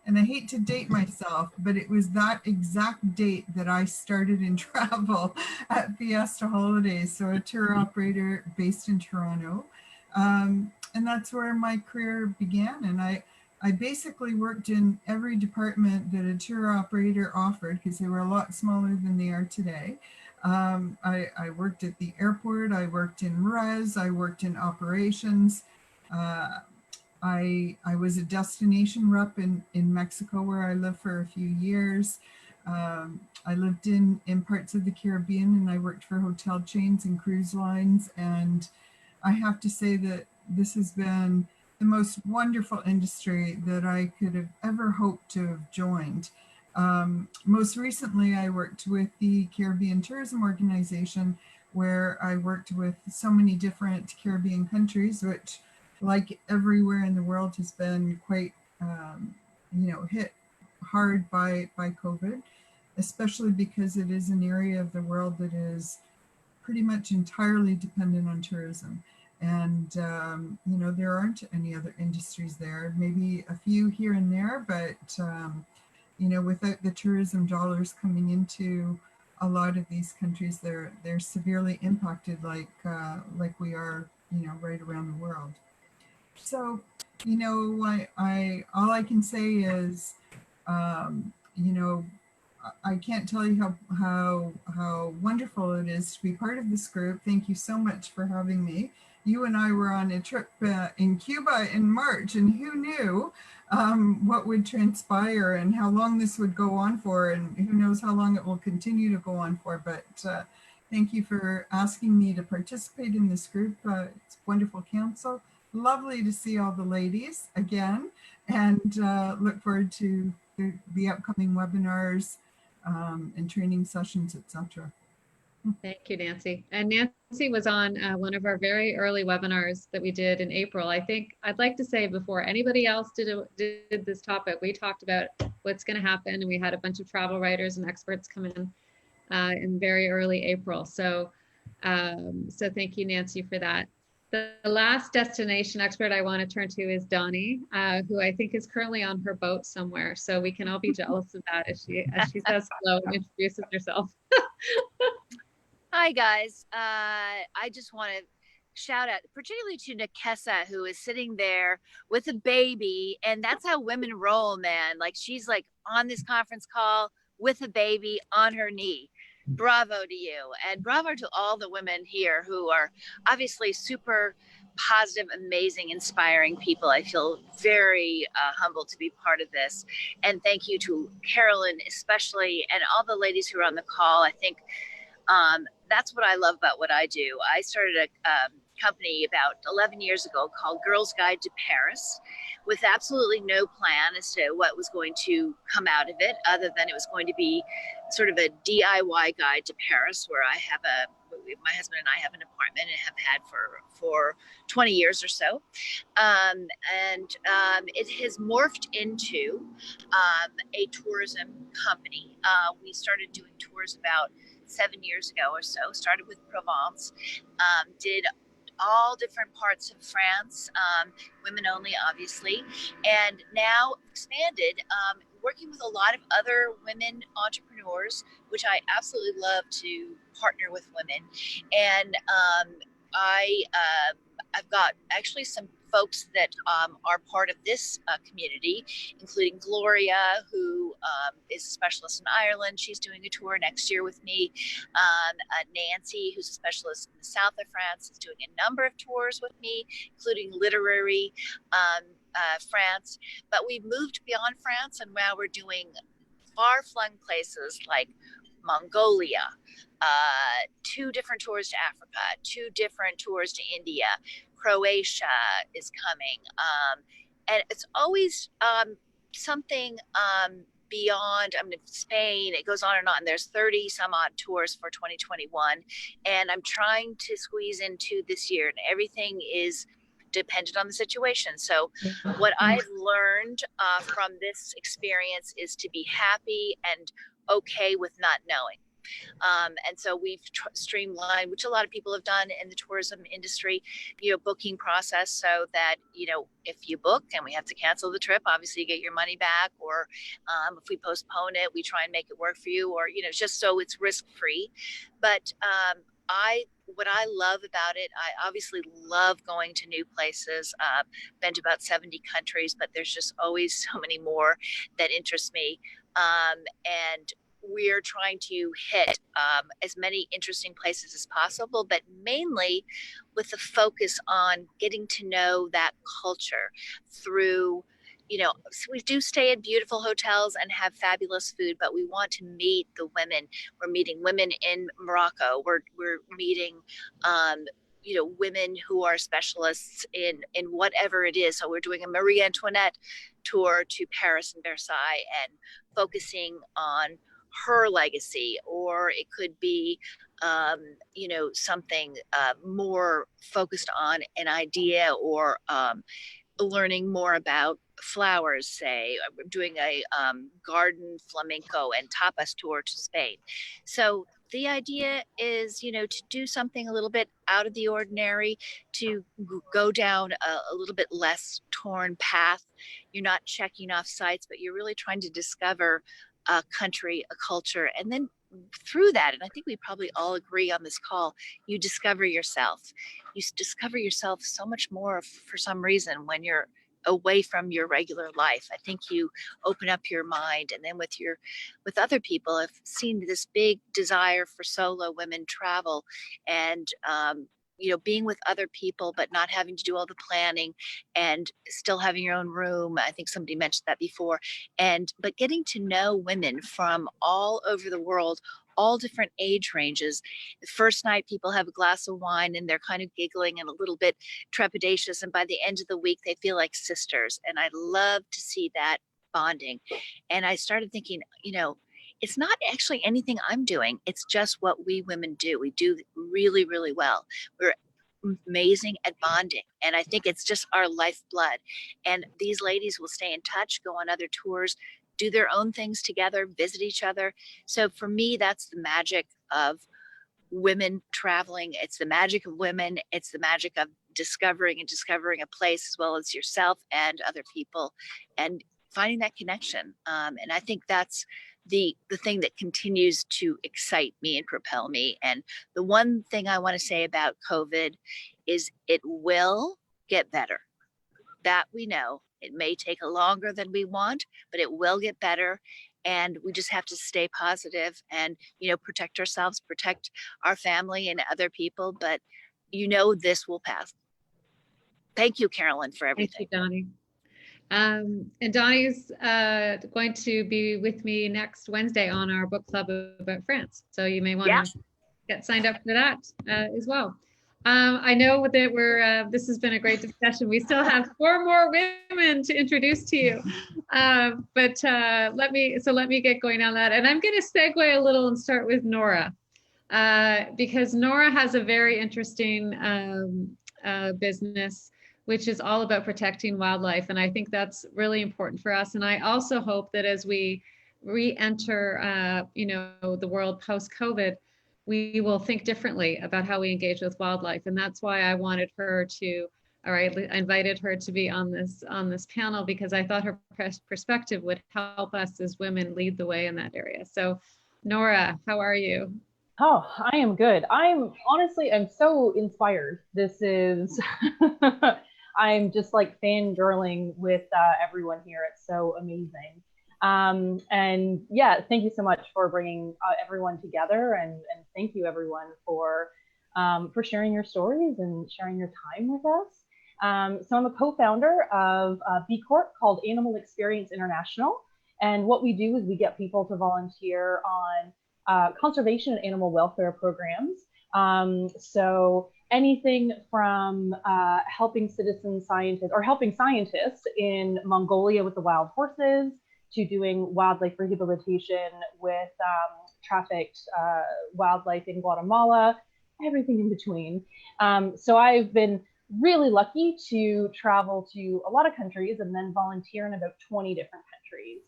And I hate to date myself, but it was that exact date that I started in travel at Fiesta Holidays, so a tour operator based in Toronto. And that's where my career began. And I basically worked in every department that a tour operator offered, because they were a lot smaller than they are today. I worked at the airport, I worked in res, I worked in operations. I was a destination rep in Mexico, where I lived for a few years. I lived in parts of the Caribbean, and I worked for hotel chains and cruise lines. And I have to say that this has been the most wonderful industry that I could have ever hoped to have joined. Most recently, I worked with the Caribbean Tourism Organization, where I worked with so many different Caribbean countries, which like everywhere in the world, has been quite, hit hard by COVID, especially because it is an area of the world that is pretty much entirely dependent on tourism. And, there aren't any other industries there, maybe a few here and there, but, without the tourism dollars coming into a lot of these countries, they're severely impacted like we are, right around the world. So, I all I can say is, I can't tell you how wonderful it is to be part of this group. Thank you so much for having me. You and I were on a trip in Cuba in March, and who knew what would transpire and how long this would go on for, and who knows how long it will continue to go on for. But thank you for asking me to participate in this group. It's wonderful council. Lovely to see all the ladies again, and look forward to the upcoming webinars and training sessions, etc. Thank you, Nancy. And Nancy was on one of our very early webinars that we did in April. I think I'd like to say, before anybody else did this topic, we talked about what's going to happen, and we had a bunch of travel writers and experts come in very early April. So thank you, Nancy, for that. The last destination expert I want to turn to is Donnie, who I think is currently on her boat somewhere. So we can all be jealous of that as she says hello and introduces herself. Hi, guys. I just want to shout out, particularly to Nakessa, who is sitting there with a baby. And that's how women roll, man. Like, she's like on this conference call with a baby on her knee. Bravo to you. And bravo to all the women here who are obviously super positive, amazing, inspiring people. I feel very humbled to be part of this. And thank you to Carolyn, especially, and all the ladies who are on the call. I think that's what I love about what I do. I started a company about 11 years ago called Girls Guide to Paris, with absolutely no plan as to what was going to come out of it, other than it was going to be sort of a DIY guide to Paris, where my husband and I have an apartment and have had for 20 years or so. It has morphed into a tourism company. We started doing tours about 7 years ago or so, started with Provence, did all different parts of France, women only, obviously, and now expanded, working with a lot of other women entrepreneurs, which I absolutely love to partner with women. And I've got actually some folks that are part of this community, including Gloria, who is a specialist in Ireland. She's doing a tour next year with me. Nancy, who's a specialist in the south of France, is doing a number of tours with me, including literary France. But we've moved beyond France, and now we're doing far-flung places like Mongolia, 2 different tours to Africa, 2 different tours to India. Croatia is coming. And it's always something beyond, Spain, it goes on and on. There's 30 some odd tours for 2021. And I'm trying to squeeze into this year, and everything is dependent on the situation. So what I've learned from this experience is to be happy and okay with not knowing. And so we've streamlined, which a lot of people have done in the tourism industry, booking process, so that, if you book and we have to cancel the trip, obviously you get your money back, or if we postpone it, we try and make it work for you, or, just so it's risk-free. But what I love about it, I obviously love going to new places. Been to about 70 countries, but there's just always so many more that interest me. And we're trying to hit as many interesting places as possible, but mainly with the focus on getting to know that culture through, so we do stay in beautiful hotels and have fabulous food, but we want to meet the women. We're meeting women in Morocco. We're meeting, women who are specialists in whatever it is. So we're doing a Marie Antoinette tour to Paris and Versailles, and focusing on her legacy, or it could be, you know, something more focused on an idea, or learning more about flowers, say. I'm doing a garden flamenco and tapas tour to Spain. So the idea is, you know, to do something a little bit out of the ordinary, to go down a little bit less torn path. You're not checking off sites, but you're really trying to discover a country, a culture, and then through that, and I think we probably all agree on this call, you discover yourself. You discover yourself so much more for some reason when you're away from your regular life. I think you open up your mind, and then with other people, I've seen this big desire for solo women travel, and you know, being with other people but not having to do all the planning, and still having your own room. I think somebody mentioned that before. But getting to know women from all over the world, all different age ranges. The first night, people have a glass of wine and they're kind of giggling and a little bit trepidatious, and by the end of the week they feel like sisters, and I love to see that bonding. And I started thinking, you know, it's not actually anything I'm doing. It's just what we women do. We do really, really well. We're amazing at bonding. And I think it's just our lifeblood. And these ladies will stay in touch, go on other tours, do their own things together, visit each other. So for me, that's the magic of women traveling. It's the magic of women. It's the magic of discovering a place, as well as yourself and other people, and finding that connection. And I think that's the thing that continues to excite me and propel me. And the one thing I want to say about COVID is it will get better. That we know. It may take longer than we want, but it will get better. And we just have to stay positive and, you know, protect ourselves, protect our family and other people. But, you know, this will pass. Thank you, Carolyn, for everything. Thank you, Donnie. And Donnie's going to be with me next Wednesday on our book club about France. So you may want to get signed up for that as well. I know that this has been a great discussion. We still have 4 more women to introduce to you. But let me get going on that. And I'm going to segue a little and start with Nora, because Nora has a very interesting business, which is all about protecting wildlife. And I think that's really important for us. And I also hope that as we re-enter, you know, the world post-COVID, we will think differently about how we engage with wildlife. And that's why I wanted her to, or I invited her to be on this panel, because I thought her perspective would help us as women lead the way in that area. So Nora, how are you? Oh, I am good. I'm so inspired. This is, I'm just like fangirling with everyone here. It's so amazing. And yeah, thank you so much for bringing everyone together, and thank you everyone for sharing your stories and sharing your time with us. So I'm a co-founder of a B Corp called Animal Experience International. And what we do is we get people to volunteer on conservation and animal welfare programs. So anything from helping citizen scientists or helping scientists in Mongolia with the wild horses, to doing wildlife rehabilitation with trafficked wildlife in Guatemala, everything in between. So I've been really lucky to travel to a lot of countries and then volunteer in about 20 different countries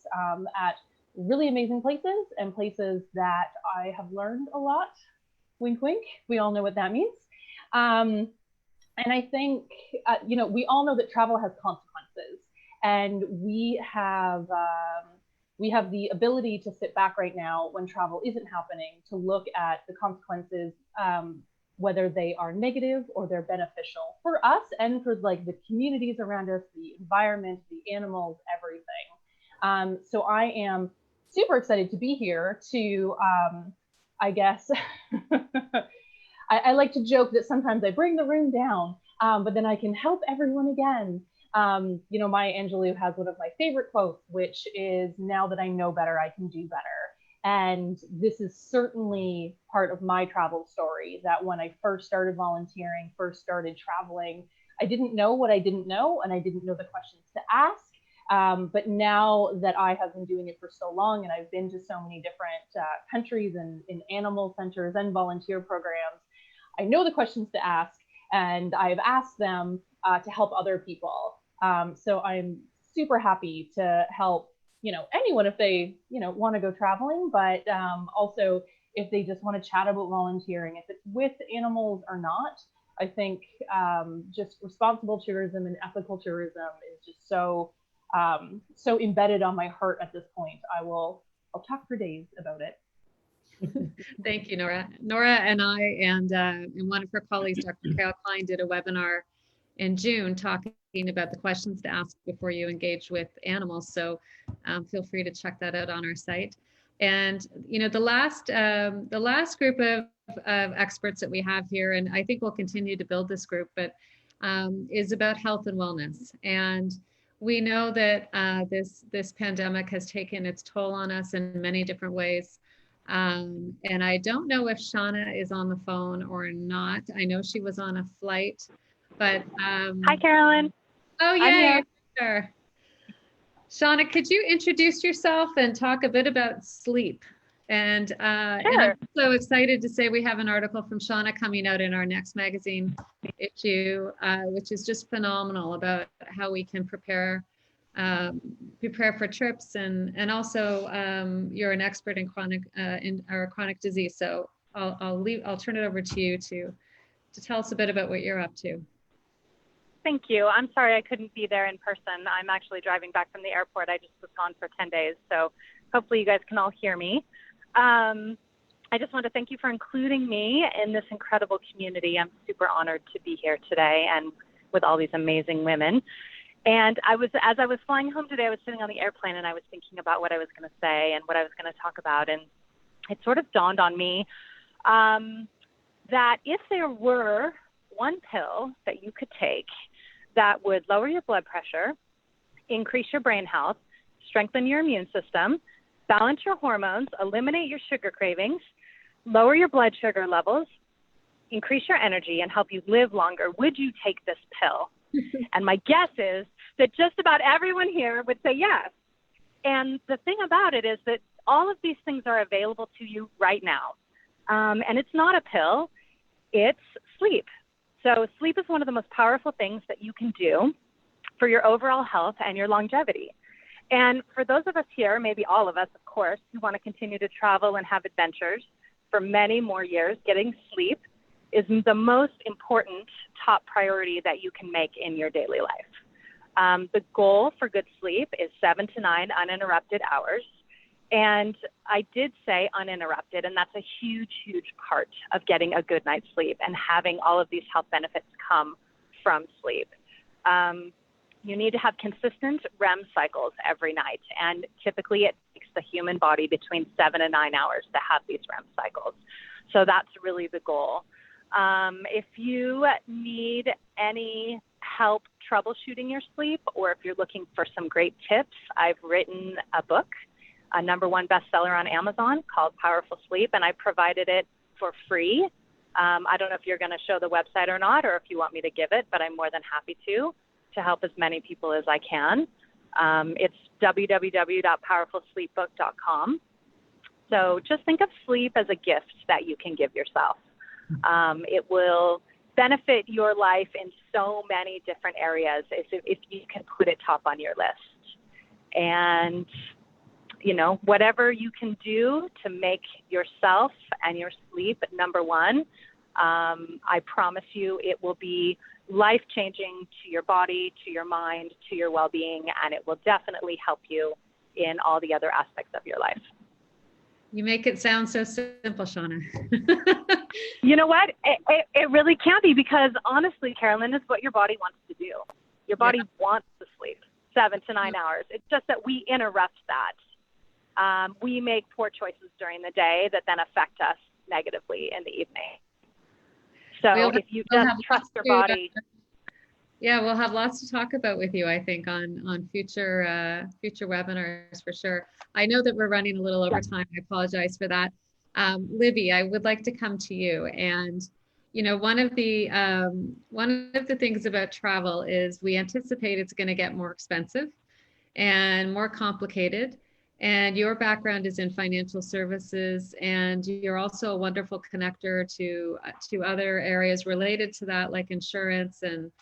at really amazing places, and places that I have learned a lot. Wink, wink. We all know what that means. And I think, you know, we all know that travel has consequences. And we have the ability to sit back right now when travel isn't happening, to look at the consequences, whether they are negative or they're beneficial for us and for like the communities around us, the environment, the animals, everything. So I am super excited to be here to, I guess, I like to joke that sometimes I bring the room down, but then I can help everyone again. You know, Maya Angelou has one of my favorite quotes, which is, "Now that I know better, I can do better." And this is certainly part of my travel story, that when I first started volunteering, first started traveling, I didn't know what I didn't know, and I didn't know the questions to ask. But now that I have been doing it for so long, and I've been to so many different countries and in animal centers and volunteer programs, I know the questions to ask, and I've asked them to help other people. So I'm super happy to help, anyone if they, want to go traveling, but also if they just want to chat about volunteering, if it's with animals or not. I think just responsible tourism and ethical tourism is just so embedded on my heart at this point. I'll talk for days about it. Thank you, Nora. Nora and I and one of her colleagues, Dr. Carol Klein, did a webinar in June talking about the questions to ask before you engage with animals. So feel free to check that out on our site. And the last group of experts that we have here, and I think we'll continue to build this group, but is about health and wellness. And we know that this pandemic has taken its toll on us in many different ways. And I don't know if Shauna is on the phone or not. I know she was on a flight, but hi, Carolyn. Oh yeah, sure. Shauna, could you introduce yourself and talk a bit about sleep? And, sure. And I'm so excited to say we have an article from Shauna coming out in our next magazine issue, which is just phenomenal about how we can prepare for trips, and also you're an expert in chronic disease. So I'll turn it over to you to tell us a bit about what you're up to. Thank you. I'm sorry I couldn't be there in person. I'm actually driving back from the airport. I just was gone for 10 days. So hopefully you guys can all hear me. I just want to thank you for including me in this incredible community. I'm super honored to be here today and with all these amazing women. And as I was flying home today, I was sitting on the airplane and I was thinking about what I was going to say and what I was going to talk about. And it sort of dawned on me that if there were one pill that you could take that would lower your blood pressure, increase your brain health, strengthen your immune system, balance your hormones, eliminate your sugar cravings, lower your blood sugar levels, increase your energy, and help you live longer, would you take this pill? And my guess is that just about everyone here would say yes. And the thing about it is that all of these things are available to you right now. And it's not a pill, it's sleep. So sleep is one of the most powerful things that you can do for your overall health and your longevity. And for those of us here, maybe all of us, of course, who want to continue to travel and have adventures for many more years, getting sleep is the most important top priority that you can make in your daily life. The goal for good sleep is 7 to 9 uninterrupted hours. And I did say uninterrupted, and that's a huge, huge part of getting a good night's sleep and having all of these health benefits come from sleep. You need to have consistent REM cycles every night, and typically it takes the human body between 7 and 9 hours to have these REM cycles. So that's really the goal. If you need any help troubleshooting your sleep, or if you're looking for some great tips, I've written a book, a #1 bestseller on Amazon called Powerful Sleep, and I provided it for free. I don't know if you're going to show the website or not, or if you want me to give it, but I'm more than happy to help as many people as I can. It's www.powerfulsleepbook.com. So just think of sleep as a gift that you can give yourself. It will benefit your life in so many different areas if you can put it top on your list. And, whatever you can do to make yourself and your sleep #1, I promise you it will be life-changing to your body, to your mind, to your well-being, and it will definitely help you in all the other aspects of your life. You make it sound so simple, Shauna. You know what? It really can be, because honestly, Carolyn, is what your body wants to do. Your body wants to sleep 7 to 9 hours. It's just that we interrupt that. We make poor choices during the day that then affect us negatively in the evening. So if you just trust your body. We'll have lots to talk about with you, I think, on future webinars for sure. I know that we're running a little over time. I apologize for that. Libby, I would like to come to you. And one of the things about travel is we anticipate it's going to get more expensive. and more complicated. And your background is in financial services, and you're also a wonderful connector to other areas related to that, like insurance and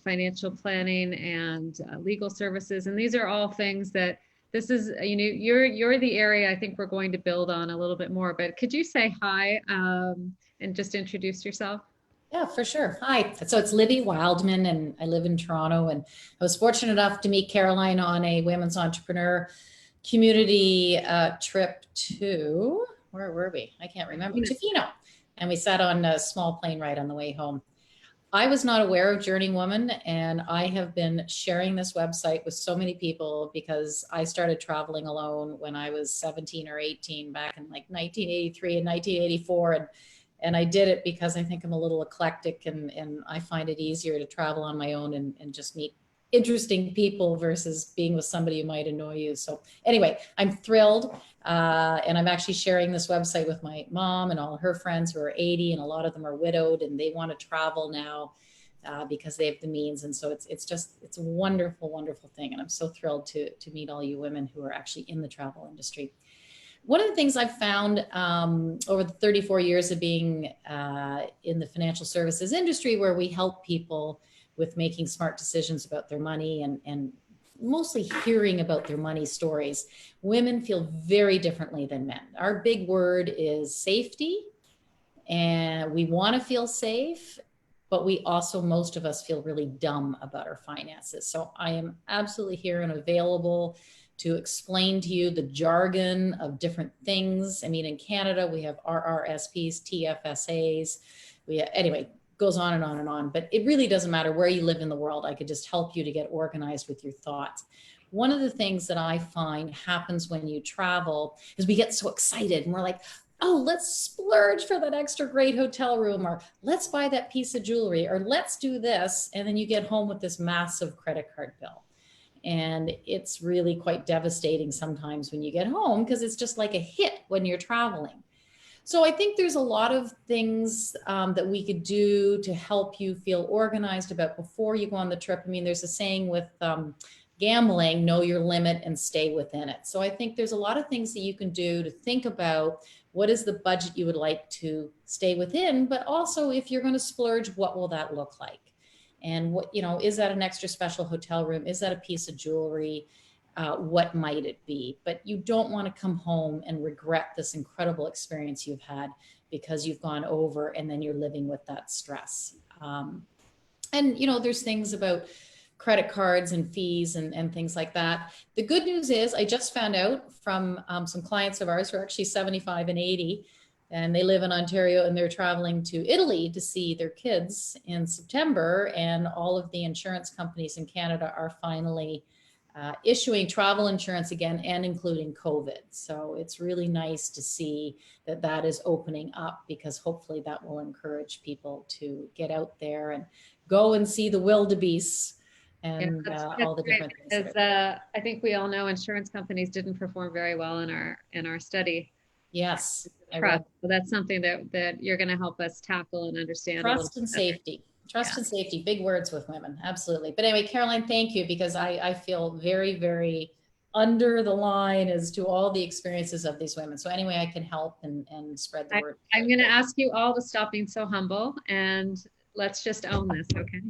financial planning and legal services. And these are all things that this is, you're the area I think we're going to build on a little bit more. But could you say hi and just introduce yourself? Yeah, for sure. Hi. So it's Libby Wildman, and I live in Toronto. And I was fortunate enough to meet Caroline on a women's entrepreneur community trip to, where were we? I can't remember. To Fino. And we sat on a small plane ride on the way home. I was not aware of JourneyWoman, and I have been sharing this website with so many people because I started traveling alone when I was 17 or 18 back in like 1983 and 1984. And I did it because I think I'm a little eclectic, and I find it easier to travel on my own and just meet interesting people versus being with somebody who might annoy you. So anyway, I'm thrilled. And I'm actually sharing this website with my mom and all her friends who are 80, and a lot of them are widowed and they want to travel now because they have the means. And so it's a wonderful, wonderful thing. And I'm so thrilled to meet all you women who are actually in the travel industry. One of the things I've found over the 34 years of being in the financial services industry, where we help people with making smart decisions about their money and mostly hearing about their money stories, women feel very differently than men. Our big word is safety, and we want to feel safe, but we also, most of us, feel really dumb about our finances. So I am absolutely here and available to explain to you the jargon of different things. I mean, in Canada, we have RRSPs, TFSAs. Anyway, goes on and on and on, but it really doesn't matter where you live in the world. I could just help you to get organized with your thoughts. One of the things that I find happens when you travel is we get so excited and we're like, oh, let's splurge for that extra great hotel room, or let's buy that piece of jewelry, or let's do this. And then you get home with this massive credit card bill. And it's really quite devastating sometimes when you get home, because it's just like a hit when you're traveling. So I think there's a lot of things that we could do to help you feel organized about before you go on the trip. I mean, there's a saying with gambling, know your limit and stay within it. So I think there's a lot of things that you can do to think about what is the budget you would like to stay within, but also if you're going to splurge, what will that look like? And what, is that an extra special hotel room? Is that a piece of jewelry? What might it be? But you don't want to come home and regret this incredible experience you've had because you've gone over and then you're living with that stress. And there's things about credit cards and fees and things like that. The good news is I just found out from some clients of ours who are actually 75 and 80, and they live in Ontario, and they're traveling to Italy to see their kids in September. And all of the insurance companies in Canada are finally issuing travel insurance again, and including COVID. So it's really nice to see that that is opening up, because hopefully that will encourage people to get out there and go and see the wildebeest and that's all the different things. I think we all know insurance companies didn't perform very well in our study. Yes. So that's something that you're going to help us tackle and understand. Trust and safety. Trust and safety, big words with women. Absolutely. But anyway, Caroline, thank you, because I feel very, very under the line as to all the experiences of these women. So anyway, I can help and spread the word. I'm going to ask you all to stop being so humble, and let's just own this, okay?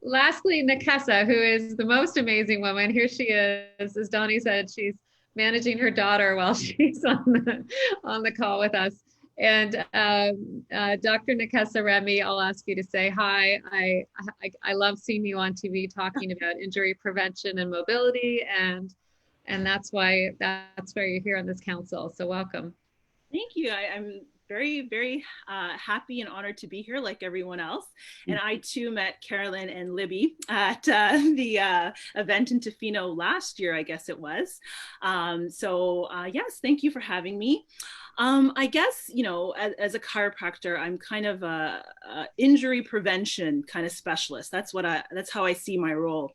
Lastly, Nakessa, who is the most amazing woman. Here she is. As Donnie said, she's managing her daughter while she's on the call with us. And Dr. Nakessa Remy, I'll ask you to say hi. I love seeing you on TV talking about injury prevention and mobility, and that's why you're here on this council. So welcome. Thank you. I'm very, very happy and honored to be here, like everyone else. And I too met Carolyn and Libby at the event in Tofino last year, I guess it was. Yes, thank you for having me. I guess, as a chiropractor, I'm kind of a injury prevention kind of specialist. That's how I see my role.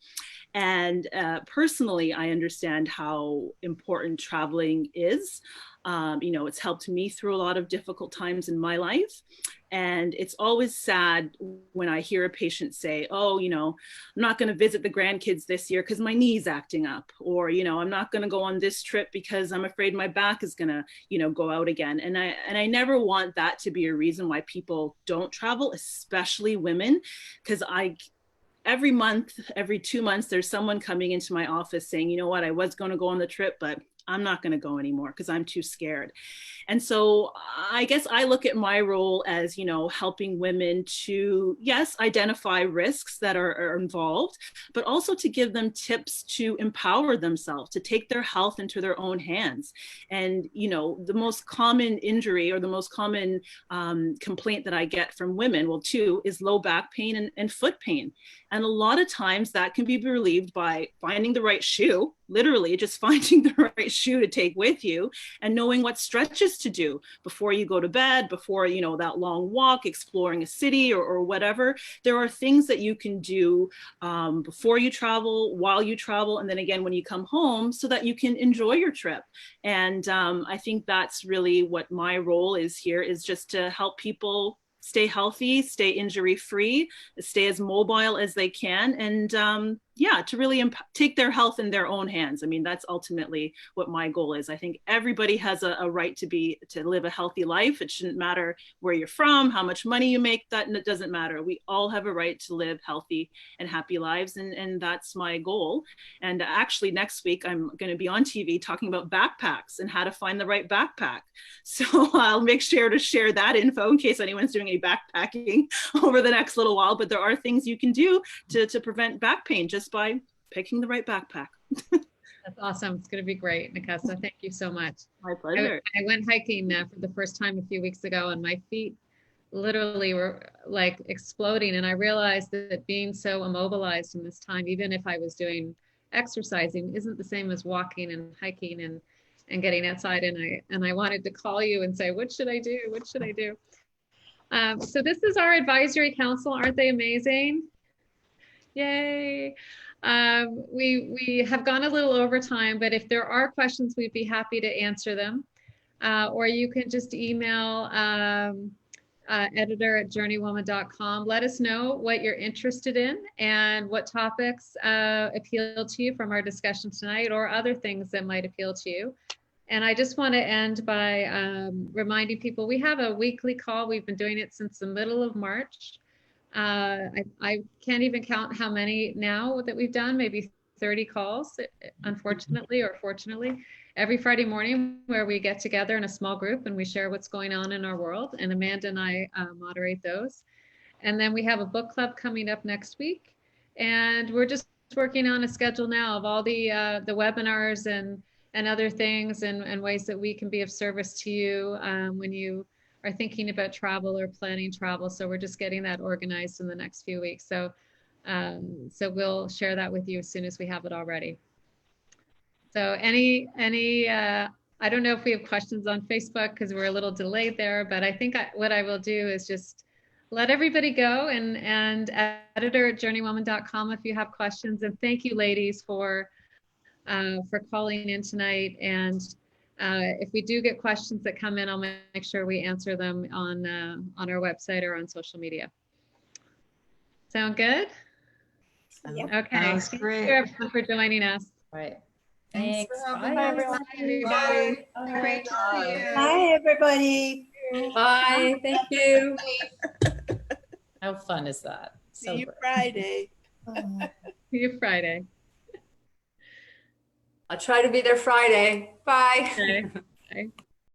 And personally, I understand how important traveling is. It's helped me through a lot of difficult times in my life. And it's always sad when I hear a patient say, oh, I'm not going to visit the grandkids this year because my knee's acting up, or, I'm not going to go on this trip because I'm afraid my back is going to, go out again. And I never want that to be a reason why people don't travel, especially women, because every month, every 2 months, there's someone coming into my office saying, you know what, I was going to go on the trip, but I'm not going to go anymore because I'm too scared. And so I guess I look at my role as, helping women to, yes, identify risks that are involved, but also to give them tips to empower themselves, to take their health into their own hands. And, the most common injury or the most common complaint that I get from women, too, is low back pain and foot pain. And a lot of times that can be relieved by finding the right shoe, literally just finding the right shoe to take with you, and knowing what stretches to do before you go to bed, before, that long walk, exploring a city or whatever. There are things that you can do before you travel, while you travel, and then again when you come home, so that you can enjoy your trip. And I think that's really what my role is here, is just to help people stay healthy, stay injury-free, stay as mobile as they can, and to really take their health in their own hands. I mean, that's ultimately what my goal is. I think everybody has a right to live a healthy life. It shouldn't matter where you're from, how much money you make, that doesn't matter. We all have a right to live healthy and happy lives, and that's my goal. And actually next week, I'm going to be on TV talking about backpacks and how to find the right backpack. So I'll make sure to share that info in case anyone's doing any backpacking over the next little while. But there are things you can do to prevent back pain just by picking the right backpack. That's awesome. It's going to be great, Nikasa. Thank you so much. My pleasure. I went hiking for the first time a few weeks ago, and my feet literally were like exploding. And I realized that being so immobilized in this time, even if I was doing exercising, isn't the same as walking and hiking and getting outside. And I wanted to call you and say, what should I do? What should I do? So this is our advisory council. Aren't they amazing? Yay. We have gone a little over time, but if there are questions, we'd be happy to answer them. Or you can just email editor@journeywoman.com. Let us know what you're interested in and what topics appeal to you from our discussion tonight, or other things that might appeal to you. And I just want to end by reminding people we have a weekly call. We've been doing it since the middle of March. I can't even count how many now that we've done, maybe 30 calls, unfortunately or fortunately, every Friday morning, where we get together in a small group and we share what's going on in our world. And Amanda and I moderate those. And then we have a book club coming up next week. And we're just working on a schedule now of all the webinars and other things and ways that we can be of service to you when you are thinking about travel or planning travel. So we're just getting that organized in the next few weeks. So we'll share that with you as soon as we have it all ready. So I don't know if we have questions on Facebook because we're a little delayed there, but I think what I will do is just let everybody go and editor@journeywoman.com if you have questions. And thank you, ladies, for calling in tonight. And if we do get questions that come in, I'll make sure we answer them on our website or on social media. Sound good? Yeah. Okay. Sounds Thank great. you everyone for joining us. Right. Thanks for having Bye, us. everyone. Bye. Bye. Great to see you. Bye, everybody. Bye. Thank you. How fun is that? See you Sober. Friday. See you Friday. I'll try to be there Friday. Bye. Okay. Bye.